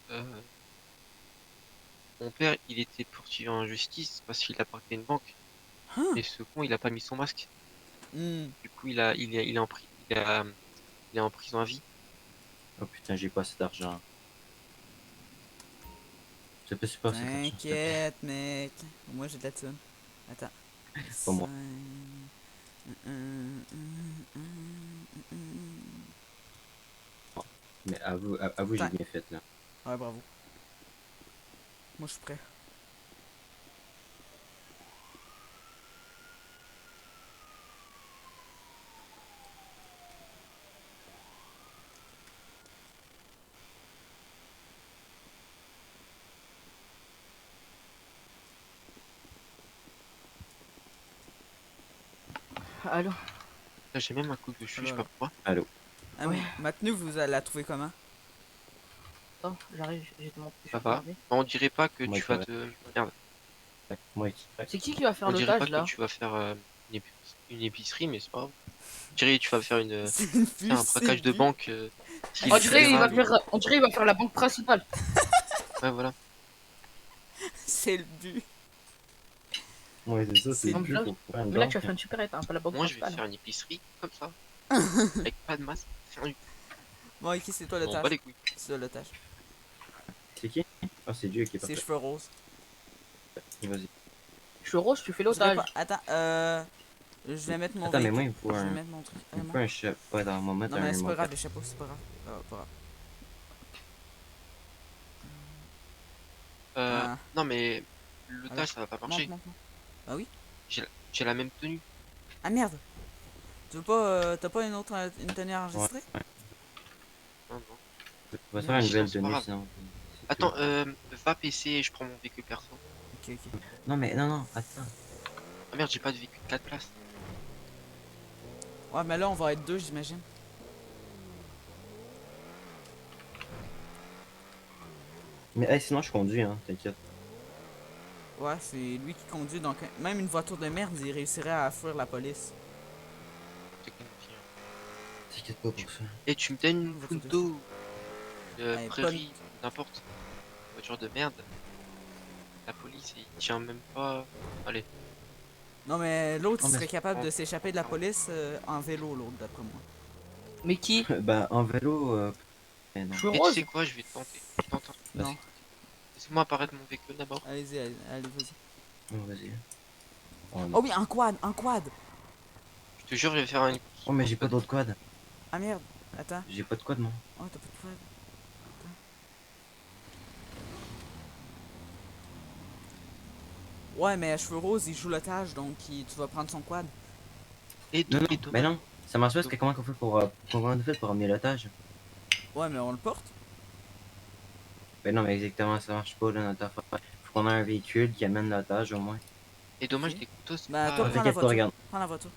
Mon père, il était poursuivi en justice parce qu'il a braqué une banque. Hein? Et ce con, il a pas mis son masque. Hmm. Du coup, il est en il est en prison à vie. Oh putain, j'ai pas assez d'argent. Je peux pas assez d'argent. T'inquiète, mec. Moi, j'ai de la thune. Attends. Pas moi. Mais avoue, j'ai Attends. bien fait là. Ouais, bravo. Moi, je suis prêt. Allô? Là, j'ai même un coup de cheville, je sais Alors. pas pourquoi. Allô. Ah, mais ma tenue, vous la trouvez comment? Attends, j'arrive, j'ai mon je Ça vais va. regarder. On dirait pas que Moi, tu vas ouais. te... Merde. Moi, C'est qui va faire On dirait pas l'otage là? que tu vas faire une épicerie, mais c'est pas grave. On dirait que tu vas faire C'est une un braquage de banque. On dirait, illégale. on dirait il va faire la banque principale. Ouais, voilà. C'est le but. Ouais, c'est ça, c'est Donc le là, but pour faire une mais là banque. tu vas faire une supérette, hein, pas la banque Moi, je vais principale. faire une épicerie comme ça. Avec pas de masque. Faire une... Bon, ok, c'est toi On bat l'otage. les couilles. C'est toi l'otage. C'est qui? Ah, c'est Dieu qui est C'est parti. cheveux roses. Vas-y. Je suis rose, tu fais Je dirais l'otage. pas- Attends, je vais mettre mon Attends, mais véhicule. moi, il me faut Je vais un. mettre mon truc. Il me faut un chapeau. Ouais, dans mon mettre Non, mais un c'est pas mot. grave, les chapeaux, c'est pas grave. Pas grave. Ah. Non, mais l'otage, ça va pas marcher. Monte. Ah oui? J'ai la même tenue. Ah merde! Tu veux pas. T'as pas une tenue enregistrée? Ouais. Non, non. On va se faire une nouvelle C'est pas tenue grave. sinon. Attends, va PC et je prends mon véhicule perso. Ok. Non, mais non, attends. Ah merde, j'ai pas de véhicule 4 places. Ouais, mais là, on va être deux, j'imagine. Mais hey, sinon, je conduis, hein, t'inquiète. Ouais, c'est lui qui conduit, donc même une voiture de merde, il réussirait à fuir la police. T'inquiète pas pour ça. Et tu me donnes une Voiture de- photo de Allez, prairie, n'importe. Voiture de merde. La police, il tient même pas. Allez. Non, mais l'autre, Non, il mais serait c'est- capable de s'échapper de la police en vélo, l'autre, d'après moi. Mais qui? Bah, en vélo. Non. Je suis Et tu rose. sais quoi, je vais tenter. T'entends? Non. Laisse-moi apparaître mon véhicule d'abord. Allez-y, allez, vas-y. Oh, vas-y. Oh, non. Oh oui, un quad! Je te jure, je vais faire une. Oh, mais j'ai pas d'autre quad. Ah merde, attends. J'ai pas de quad, non. Oh, t'as pas de quad. Attends. Ouais, mais à cheveux roses, il joue l'otage, donc tu vas prendre son quad. Et Non, non, et mais non. Ça marche pas, parce que comment on fait comment on fait pour ramener l'otage? Ouais, mais on le porte. Ben non, mais exactement, ça marche pas, là, notre affaire. Faut qu'on ait un véhicule qui amène l'otage, au moins. Et dommage, des couteaux, c'est Bah, pas, toi, prends la t'inquiète pas, voiture. regarde. Prends la voiture.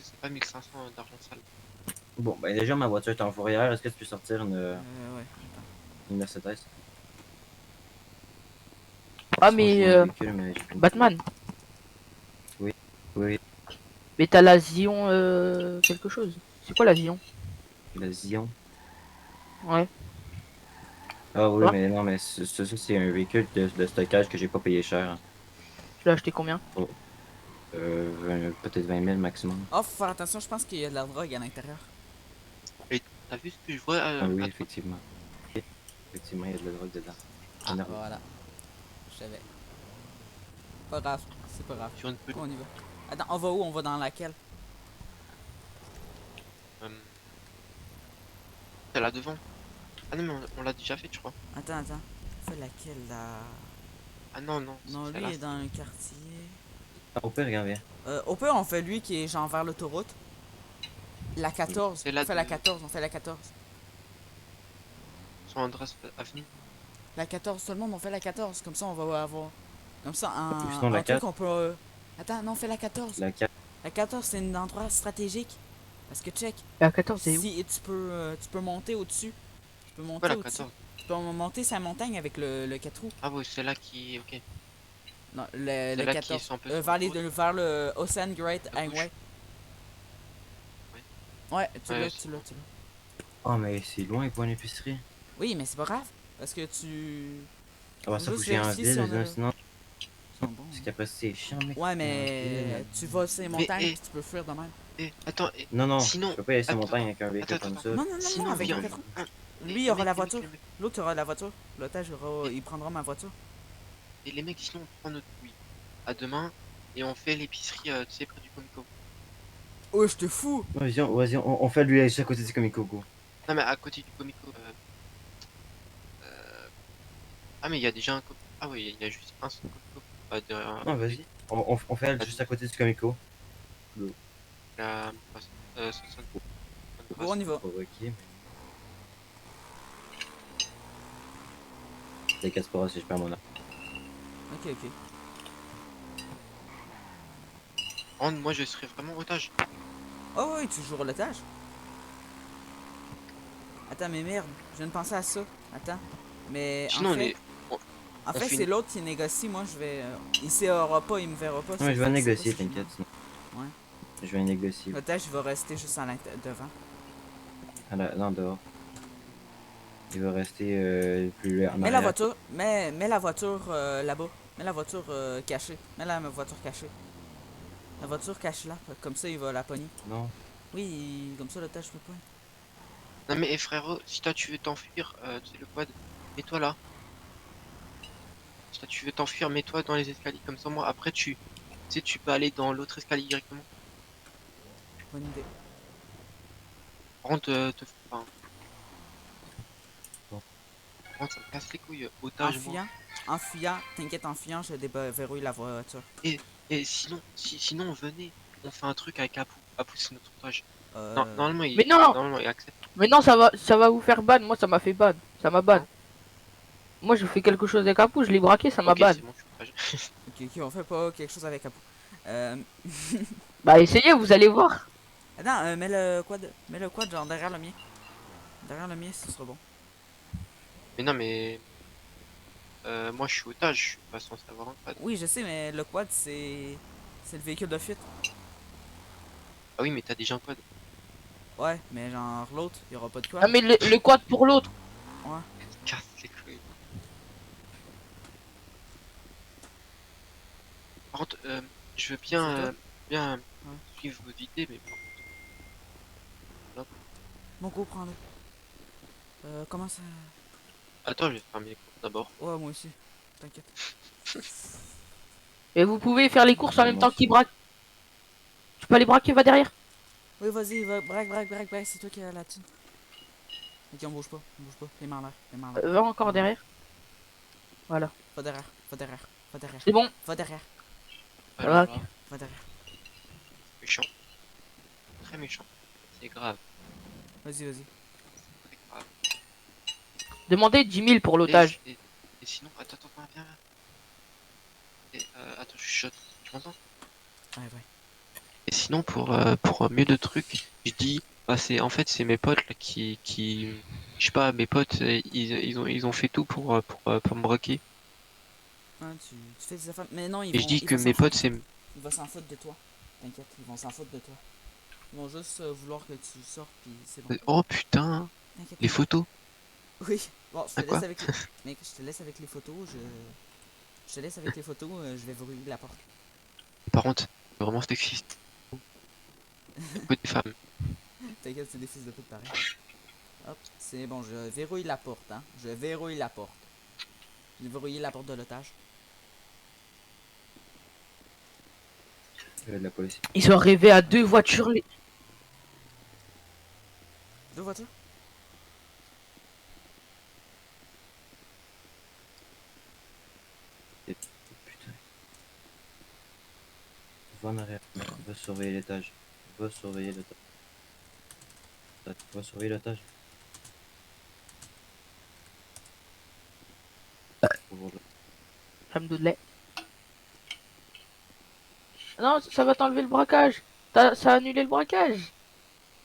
c'est pas 1500 d'argent sale. Bon, ben déjà, ma voiture est en fourrière. Est-ce que tu peux sortir une Ouais. une Mercedes? Ah, Sinon, mais je prends un véhicule, mais j'ai pas une- Batman. Oui, Mais t'as la Zion quelque chose. C'est quoi la Zion? la Zion. Ouais. Ah oui, Quoi? mais non, mais ça, c'est un véhicule de stockage que j'ai pas payé cher. Tu l'as acheté combien? Peut-être 20 000 maximum. Oh, faut faire attention, je pense qu'il y a de la drogue à l'intérieur. Et t'as vu ce que je vois Ah oui, à- effectivement. Effectivement, il y a de la drogue dedans. Ah, Énorme. voilà. Je savais. Pas grave, c'est pas grave. sur une petite. On y va. Attends, on va où? On va dans laquelle? C'est là devant. Ah non, mais on l'a déjà fait, je crois. Attends. Fais laquelle là? Ah non, non. Non, c'est lui là. il est dans un quartier. Ah, au pire, regarde, viens. Au pire, on fait lui qui est genre vers l'autoroute. La 14. C'est là On fait la de- 14, on fait la 14. Sur Andras Avenue. La 14, tout le monde, on fait la 14. Comme ça, on va avoir. Comme ça, un Sinon, la truc 4. on peut. Attends, non, on fait la 14. La 4. La 14, c'est un endroit stratégique. Parce que check. La 14, c'est où? Si tu peux monter au-dessus. Tu peux monter Voilà, au-dessus. 14. Tu peux monter sa montagne avec le 4 roues. Ah oui, c'est là qui. Ok. Non, C'est le là qu'ils 14. sont un peu Vers, sur la vers le Ocean Great À Highway. Ouais. Ouais, tu Ouais, l'as, c'est tu l'as. Oh, mais c'est loin pour une épicerie. Oui, mais c'est pas grave. Parce que tu. Ah bah ça, faut Juste que j'aille en vérifier si ville, on a- sinon... sont bons. Parce qu'après, c'est chiant, mec. Ouais, mais tu vas sur les montagnes, eh. puis tu peux fuir de même. Attends, Non, non, sinon... je peux pas aller sur la attends, montagne avec un véhicule attends, comme ça. Non, non, non, Sinon, non, avec viens. un patron. Les Lui, il aura mecs, la les mecs, voiture. les mecs. L'autre aura la voiture. L'otage, il prendra ma voiture. Et les mecs, sinon, on prend notre oui. À demain, et on fait l'épicerie, tu sais, près du Comico. Oh, je te fous. Ouais, vas-y, on fait lui aller à côté du Comico, go. Non, mais à côté du Comico. Ah, mais il y a déjà un Comico. Ah, oui, il y a juste un seul Comico. Derrière, Non, vas-y. On fait juste à côté du Comico. La... Bon, on y va. Ok, mais... C'est Caspora si je perds mon arme. Ok, ok. Moi, je serais vraiment otage. Oh, oui, tu joues à l'otage. Attends, mais merde, je viens de penser à ça. Attends. Mais Sinon, en fait, on fait fait c'est une- l'autre qui négocie. Moi, je vais. Il saura pas, il me verra pas. Ouais, c'est je vais fait, négocier, c'est pas t'inquiète. sinon. Ouais. Je vais négocier. L'otage, il va rester juste devant. Non, dehors. Il va rester plus en Mets la arrière. voiture, mets la voiture là-bas. Mets la voiture cachée. Mets la voiture cachée. La voiture cache là, comme ça il va la pogner. Non. Oui, comme ça l'otage peut pas. Non, mais frérot, si toi tu veux t'enfuir, tu sais le quad, mets-toi là. Si toi tu veux t'enfuir, mets-toi dans les escaliers. Comme ça, moi, après, tu sais, tu peux aller dans l'autre escalier directement. Bonne idée. Par contre, enfin, par contre, ça me casse les couilles. Otage, moi. En fuyant, t'inquiète, en fuyant, je déverrouille la voiture. Et sinon, venez, on fait un truc avec Apu. Apu, c'est notre otage. Euh, Non, normalement, Mais non normalement, il accepte. Mais non, ça va vous faire ban. Moi, ça m'a fait ban. Ça m'a ban. Moi, je fais quelque chose avec Apu, je l'ai braqué, ça m'a Ok, ban. c'est bon, je suis otage. Ok, on fait pas quelque chose avec Apu. Bah, essayez, vous allez voir. Attends, mets le quad genre derrière le mien. Derrière le mien, ce sera bon. Mais non, mais... moi, je suis otage, je suis pas censé avoir un quad. Oui, je sais, mais le quad, c'est le véhicule de fuite. Ah oui, mais t'as déjà un quad. Ouais, mais genre l'autre, il y aura pas de quad. Ah, mais le quad pour l'autre. Ouais. Casse les couilles. Par contre, je veux bien, bien suivre vos idées, mais par contre... Bon, go, prends-le. Comment ça... Attends, je vais faire mes courses d'abord. Ouais, moi aussi. T'inquiète. Et vous pouvez faire les courses en même temps qu'il braque. Tu peux aller braquer, va derrière. Oui, vas-y, va, braque, c'est toi qui as la thune. Ok, on bouge pas, les mains en l'air, les mains en l'air. Va encore derrière. Voilà. Va derrière. C'est bon. Va derrière. Alors Ok. là, Va derrière. méchant. Très méchant. C'est grave, Vas-y. très grave. Demandez 10 000 pour l'otage. Et sinon, attends, viens. Et, attends, je chuchote. Tu m'entends? Ouais. Et sinon, pour mieux de trucs, je dis, bah en fait, c'est mes potes là qui, je sais pas, mes potes, ils ont fait tout pour me braquer. Ouais, tu fais des affaires. Mais non, Et je dis que mes potes, c'est... Ils vont s'en foutre de toi. T'inquiète, ils vont s'en foutre de toi. Ils vont juste vouloir que tu sortes, puis c'est bon. Oh putain, T'inquiète. les photos. Oui. Bon, je te Ah, quoi laisse avec Mec, je te laisse avec les photos, je te laisse avec les photos, je vais verrouiller la porte. Par contre, c'est vraiment sexiste. Beaucoup de femmes. T'inquiète, c'est des fils de pute pareil. Hop, c'est bon, je verrouille la porte, hein. J'ai verrouillé la porte de l'otage. De la police. Ils sont arrivés à 2 voitures. 2 voitures? Putain. Va en arrière. Va surveiller l'étage. Va surveiller l'étage. Alhamdoulilah. Non, ça va t'enlever le braquage. Ça a annulé le braquage.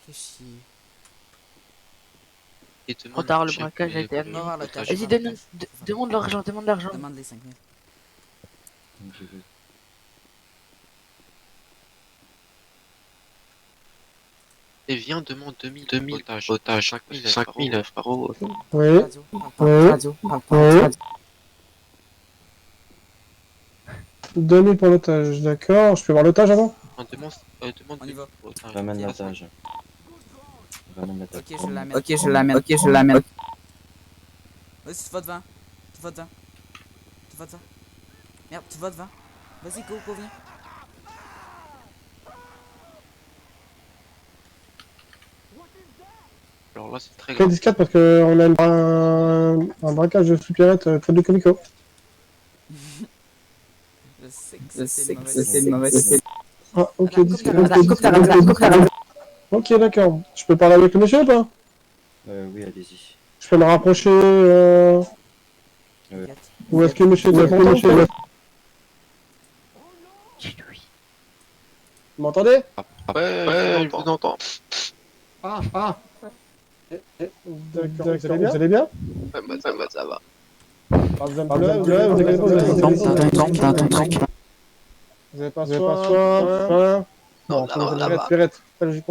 Fais chier. Et Trop tard, le braquage a été annulé. Va voir l'otage. Vas-y, demande l'argent, Demande les 5000. Et viens, demande 2000 otages. 5000 frérot. Radio. 2000 pour l'otage, d'accord. Je peux voir l'otage avant? On demande, On y va. Ramène l'otage. Ramène l'otage. Ok, je l'amène. Ok, je l'amène. Ok, je l'amène. Vas-y, tu vas devant. Tu vas devant. Tu vas devant. Merde, tu vas devant. Vas-y, go, viens. Alors là, c'est très Ok, grave. discrète parce qu'on a un braquage de soupirette près du Comico. Je sais que c'est une mauvaise idée. Ah, ok, Attends, discrète. Coupe Ok, d'accord. Je peux parler avec le monsieur ou pas? Oui, allez-y. Je peux me rapprocher ou est-ce que monsieur est content? Vous m'entendez? Ouais, je vous entends. D'accord, vous allez bien? Ouais, moi, ça va. Vous avez pas soif? Non, ça va. Spirit. Ils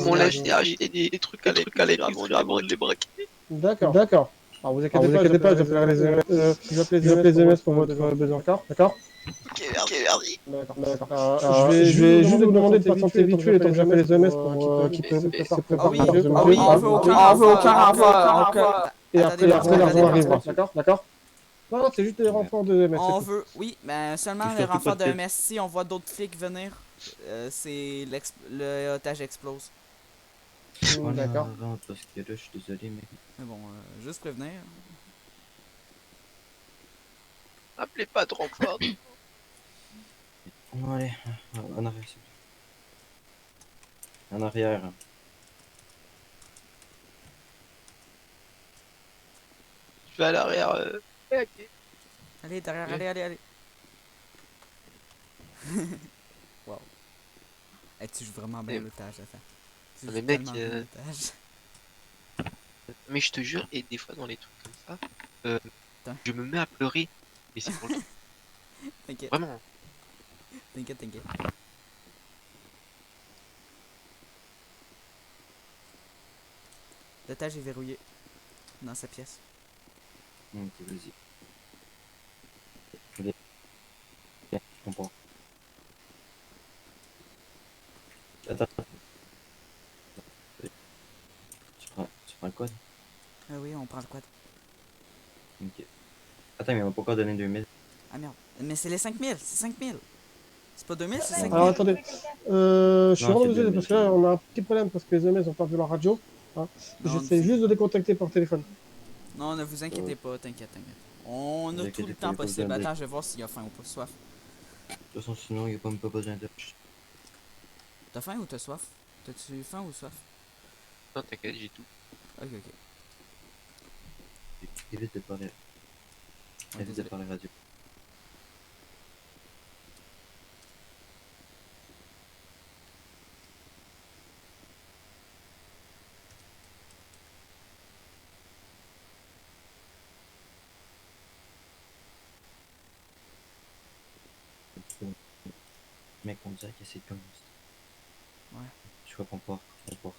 m'ont lâché acheter des trucs à l'éclater, ils vont les braquer. D'accord. Alors vous inquiétez pas, je vais les MS pour votre besoin. D'accord? Ok, merci. Je vais juste vous demander de patienter vite fait tant que j'appelle les MS pour qu'ils se préparent. Ah oui, on veut aucun renfort. Et après l'argent arrivera. D'accord? Non, c'est juste les renforts de MS. On veut, oui, mais seulement les renforts de MS. Si on voit d'autres flics venir, c'est le otage explose. D'accord. Parce que là, je suis désolé, mais... Mais bon, juste prévenir. Appelez pas trop fort. Non, allez, en arrière. En arrière. Je vais à l'arrière. Ok. Allez, derrière, allez. Wow. Hey, tu joues vraiment bien l'otage, attends. Tu Mais joues mec, tellement bien l'otage. Mais je te jure, et des fois dans les trucs comme ça, je me mets à pleurer. Mais c'est pour le... T'inquiète. Vraiment. T'inquiète. L'otage est verrouillé dans sa pièce. Ok, vas-y. Allez. Je comprends. Attends. Tu prends le code? Ah oui, on prend le quad. Ok. Attends, mais il m'a pas encore donné 2000. Ah merde. Mais c'est les 5000, c'est 5000. C'est pas 2000, c'est 5000. Alors attendez, je suis vraiment désolé parce que là on a un petit problème parce que les MS ont perdu leur radio. J'essaie juste de les contacter par téléphone. Non, ne vous inquiétez pas, t'inquiète. On a tout le temps possible. Attends, je vais voir s'il a faim ou pas soif. De toute façon, sinon, il n'y a pas besoin de... T'as faim ou t'as soif? T'as-tu faim ou soif? Non, t'inquiète, j'ai tout. Ok. Évite de parler. Évite de parler radio. Mec, on dirait qu'il y a cette commence. Ouais. Je comprends pas. Attends.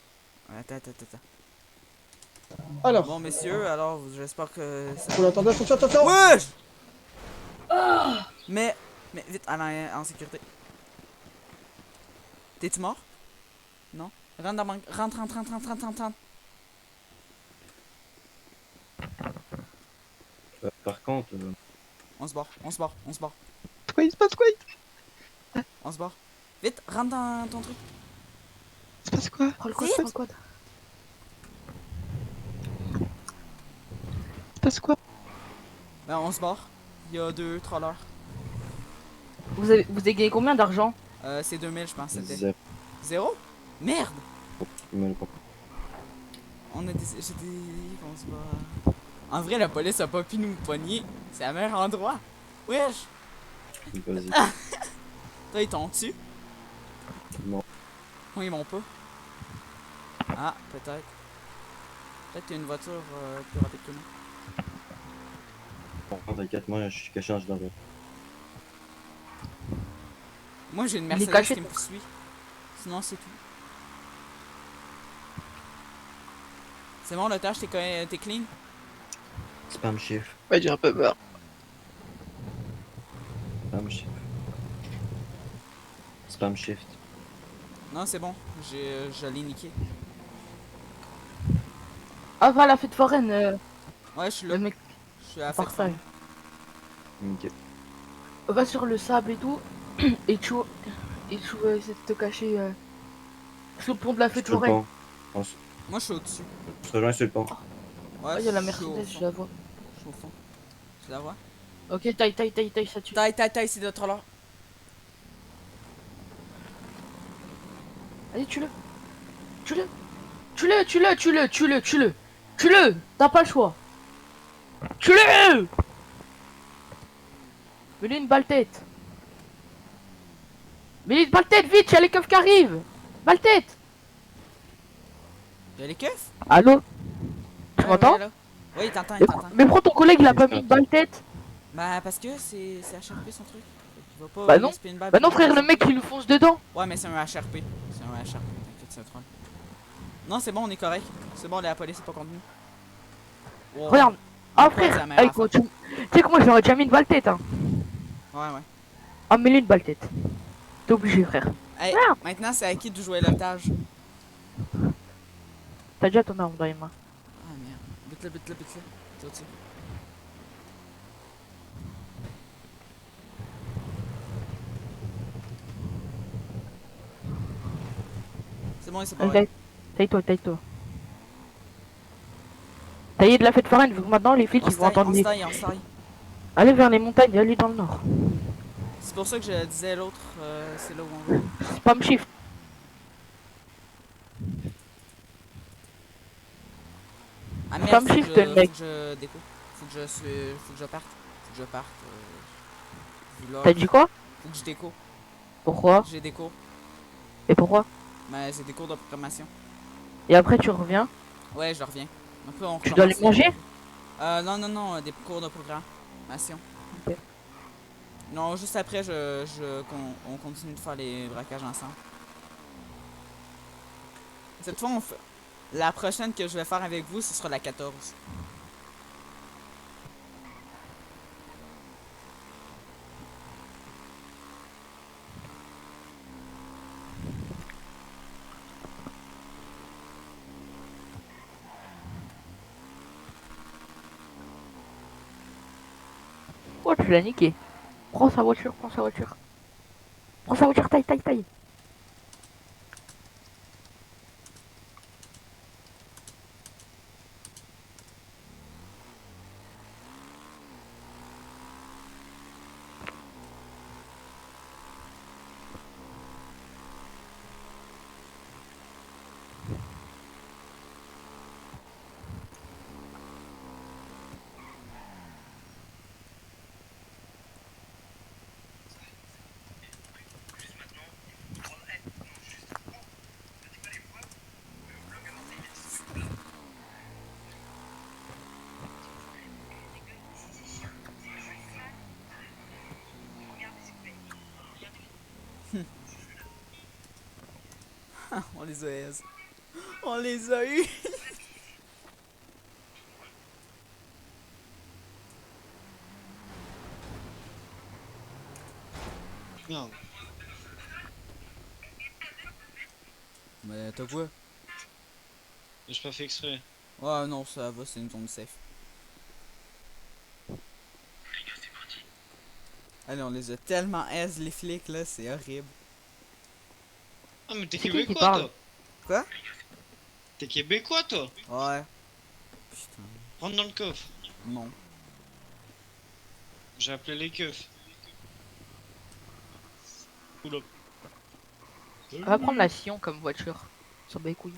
Alors. Bon, messieurs, alors j'espère que ça... Vous l'entendez? Attention! Wesh! Mais vite, en sécurité. T'es-tu mort? Non? Rentre dans ma... Rentre. Par contre... On se barre. Quoi, il se passe quoi? On se barre. Vite, rentre dans ton truc. Il se passe quoi? Prends le quad. Il se passe quoi? Ben, on se barre. Il y a 2 trollers. Vous avez gagné combien d'argent? C'est 2000, je pense, c'était. Zéro. 0? Merde! On On se bat. En vrai, la police a pas pu nous pogner. C'est le meilleur endroit. Wesh! Vas-y. Toi, ils t'ont tué? Non. Oui, ils m'ont pas. Ah, peut-être. Peut-être qu'il y a une voiture plus rapide que nous. Bon, t'inquiète, moi je suis caché dans le... Moi, j'ai une Mercedes qui me poursuit. Sinon, c'est tout. C'est bon, l'otage, t'es clean? Spam chiffre. Ouais, j'ai un peu peur. Spam shift. Spam shift. Non, c'est bon. Je l'ai niqué. Ah, va à la fête foraine. Ouais, je suis là. Le mec, Je suis à la par fête ça. foraine. Ok. Va sur le sable et tout. Et tu vas essayer de te cacher sous le pont de la fête Sur le foraine. pont. Moi, je suis au-dessus. On se rejoint sur le pont. Ouais, Ah, il y a la je suis au Mercedes, fond. je la vois. Je suis au fond. Tu la vois? Ok, taille, ça tue. Taille, c'est d'autres là. Allez, tue-le. Tue-le. T'as pas le choix. Tue-le. Mets-lui une balle tête. Mets-lui une balle tête, vite, y'a les keufs qui arrivent. Balle tête. Y'a les keufs? Allô? Tu Ouais, m'entends? ouais, là. Oui, il t'entend, il t'entend. Mais pourquoi ton collègue il a pas mis une balle tête? Bah, parce que c'est HRP son truc. Il va pas Bah non. gaspiller une balle Bah non pour frère, un le mec il nous fonce dedans. Ouais, mais c'est un HRP. C'est un HRP, t'inquiète, c'est un troll. Non, c'est bon, on est correct. C'est bon, la police est pas contre nous. Wow. Regarde. Ah Pourquoi c'est la frère, meilleure hey, quoi, tu sais que moi j'aurais déjà mis une balle tête hein. Ouais, ouais. Ah mets-lui une balle tête. T'es obligé frère. Hey, Merde. maintenant c'est à qui de jouer l'otage? T'as déjà ton arme dans les mains. Ah merde. Bute-le. T'es au-dessus. C'est bon, il s'est pas Allez, taille-toi. Taillez de la fête foraine, vu que maintenant les flics ils vont entendre on les... se taille. Allez vers les montagnes, allez dans le nord. C'est pour ça que je disais l'autre, c'est là où on va. Spam shift. Ah merde, Spam faut shift, que mec. je déco. Faut que je parte. Vu là, T'as dit quoi? faut que je déco. Pourquoi? J'ai des cours. Et pourquoi? Mais j'ai des cours de programmation. Et après tu reviens? Ouais, je reviens. Après on Tu dois les recommence. manger? Non, des cours de programmation. Ok. Non, juste après, on continue de faire les braquages ensemble. Cette fois, la prochaine que je vais faire avec vous, ce sera la 14. Oh tu l'as niqué. Prends sa voiture. Taille. On les a eu. On les a eu. Merde. Mais t'as quoi? J'ai pas fait exprès. Ouais, non, ça va, c'est une zone safe. Allez, on les a tellement aise les flics là, c'est horrible. Ah mais t'es C'est qui québécois parle? toi? Quoi? T'es québécois toi? Ouais. Putain. Rentre dans le coffre. Non. J'ai appelé les keufs. Oula. On va prendre la Sion comme voiture. Sur mes couilles.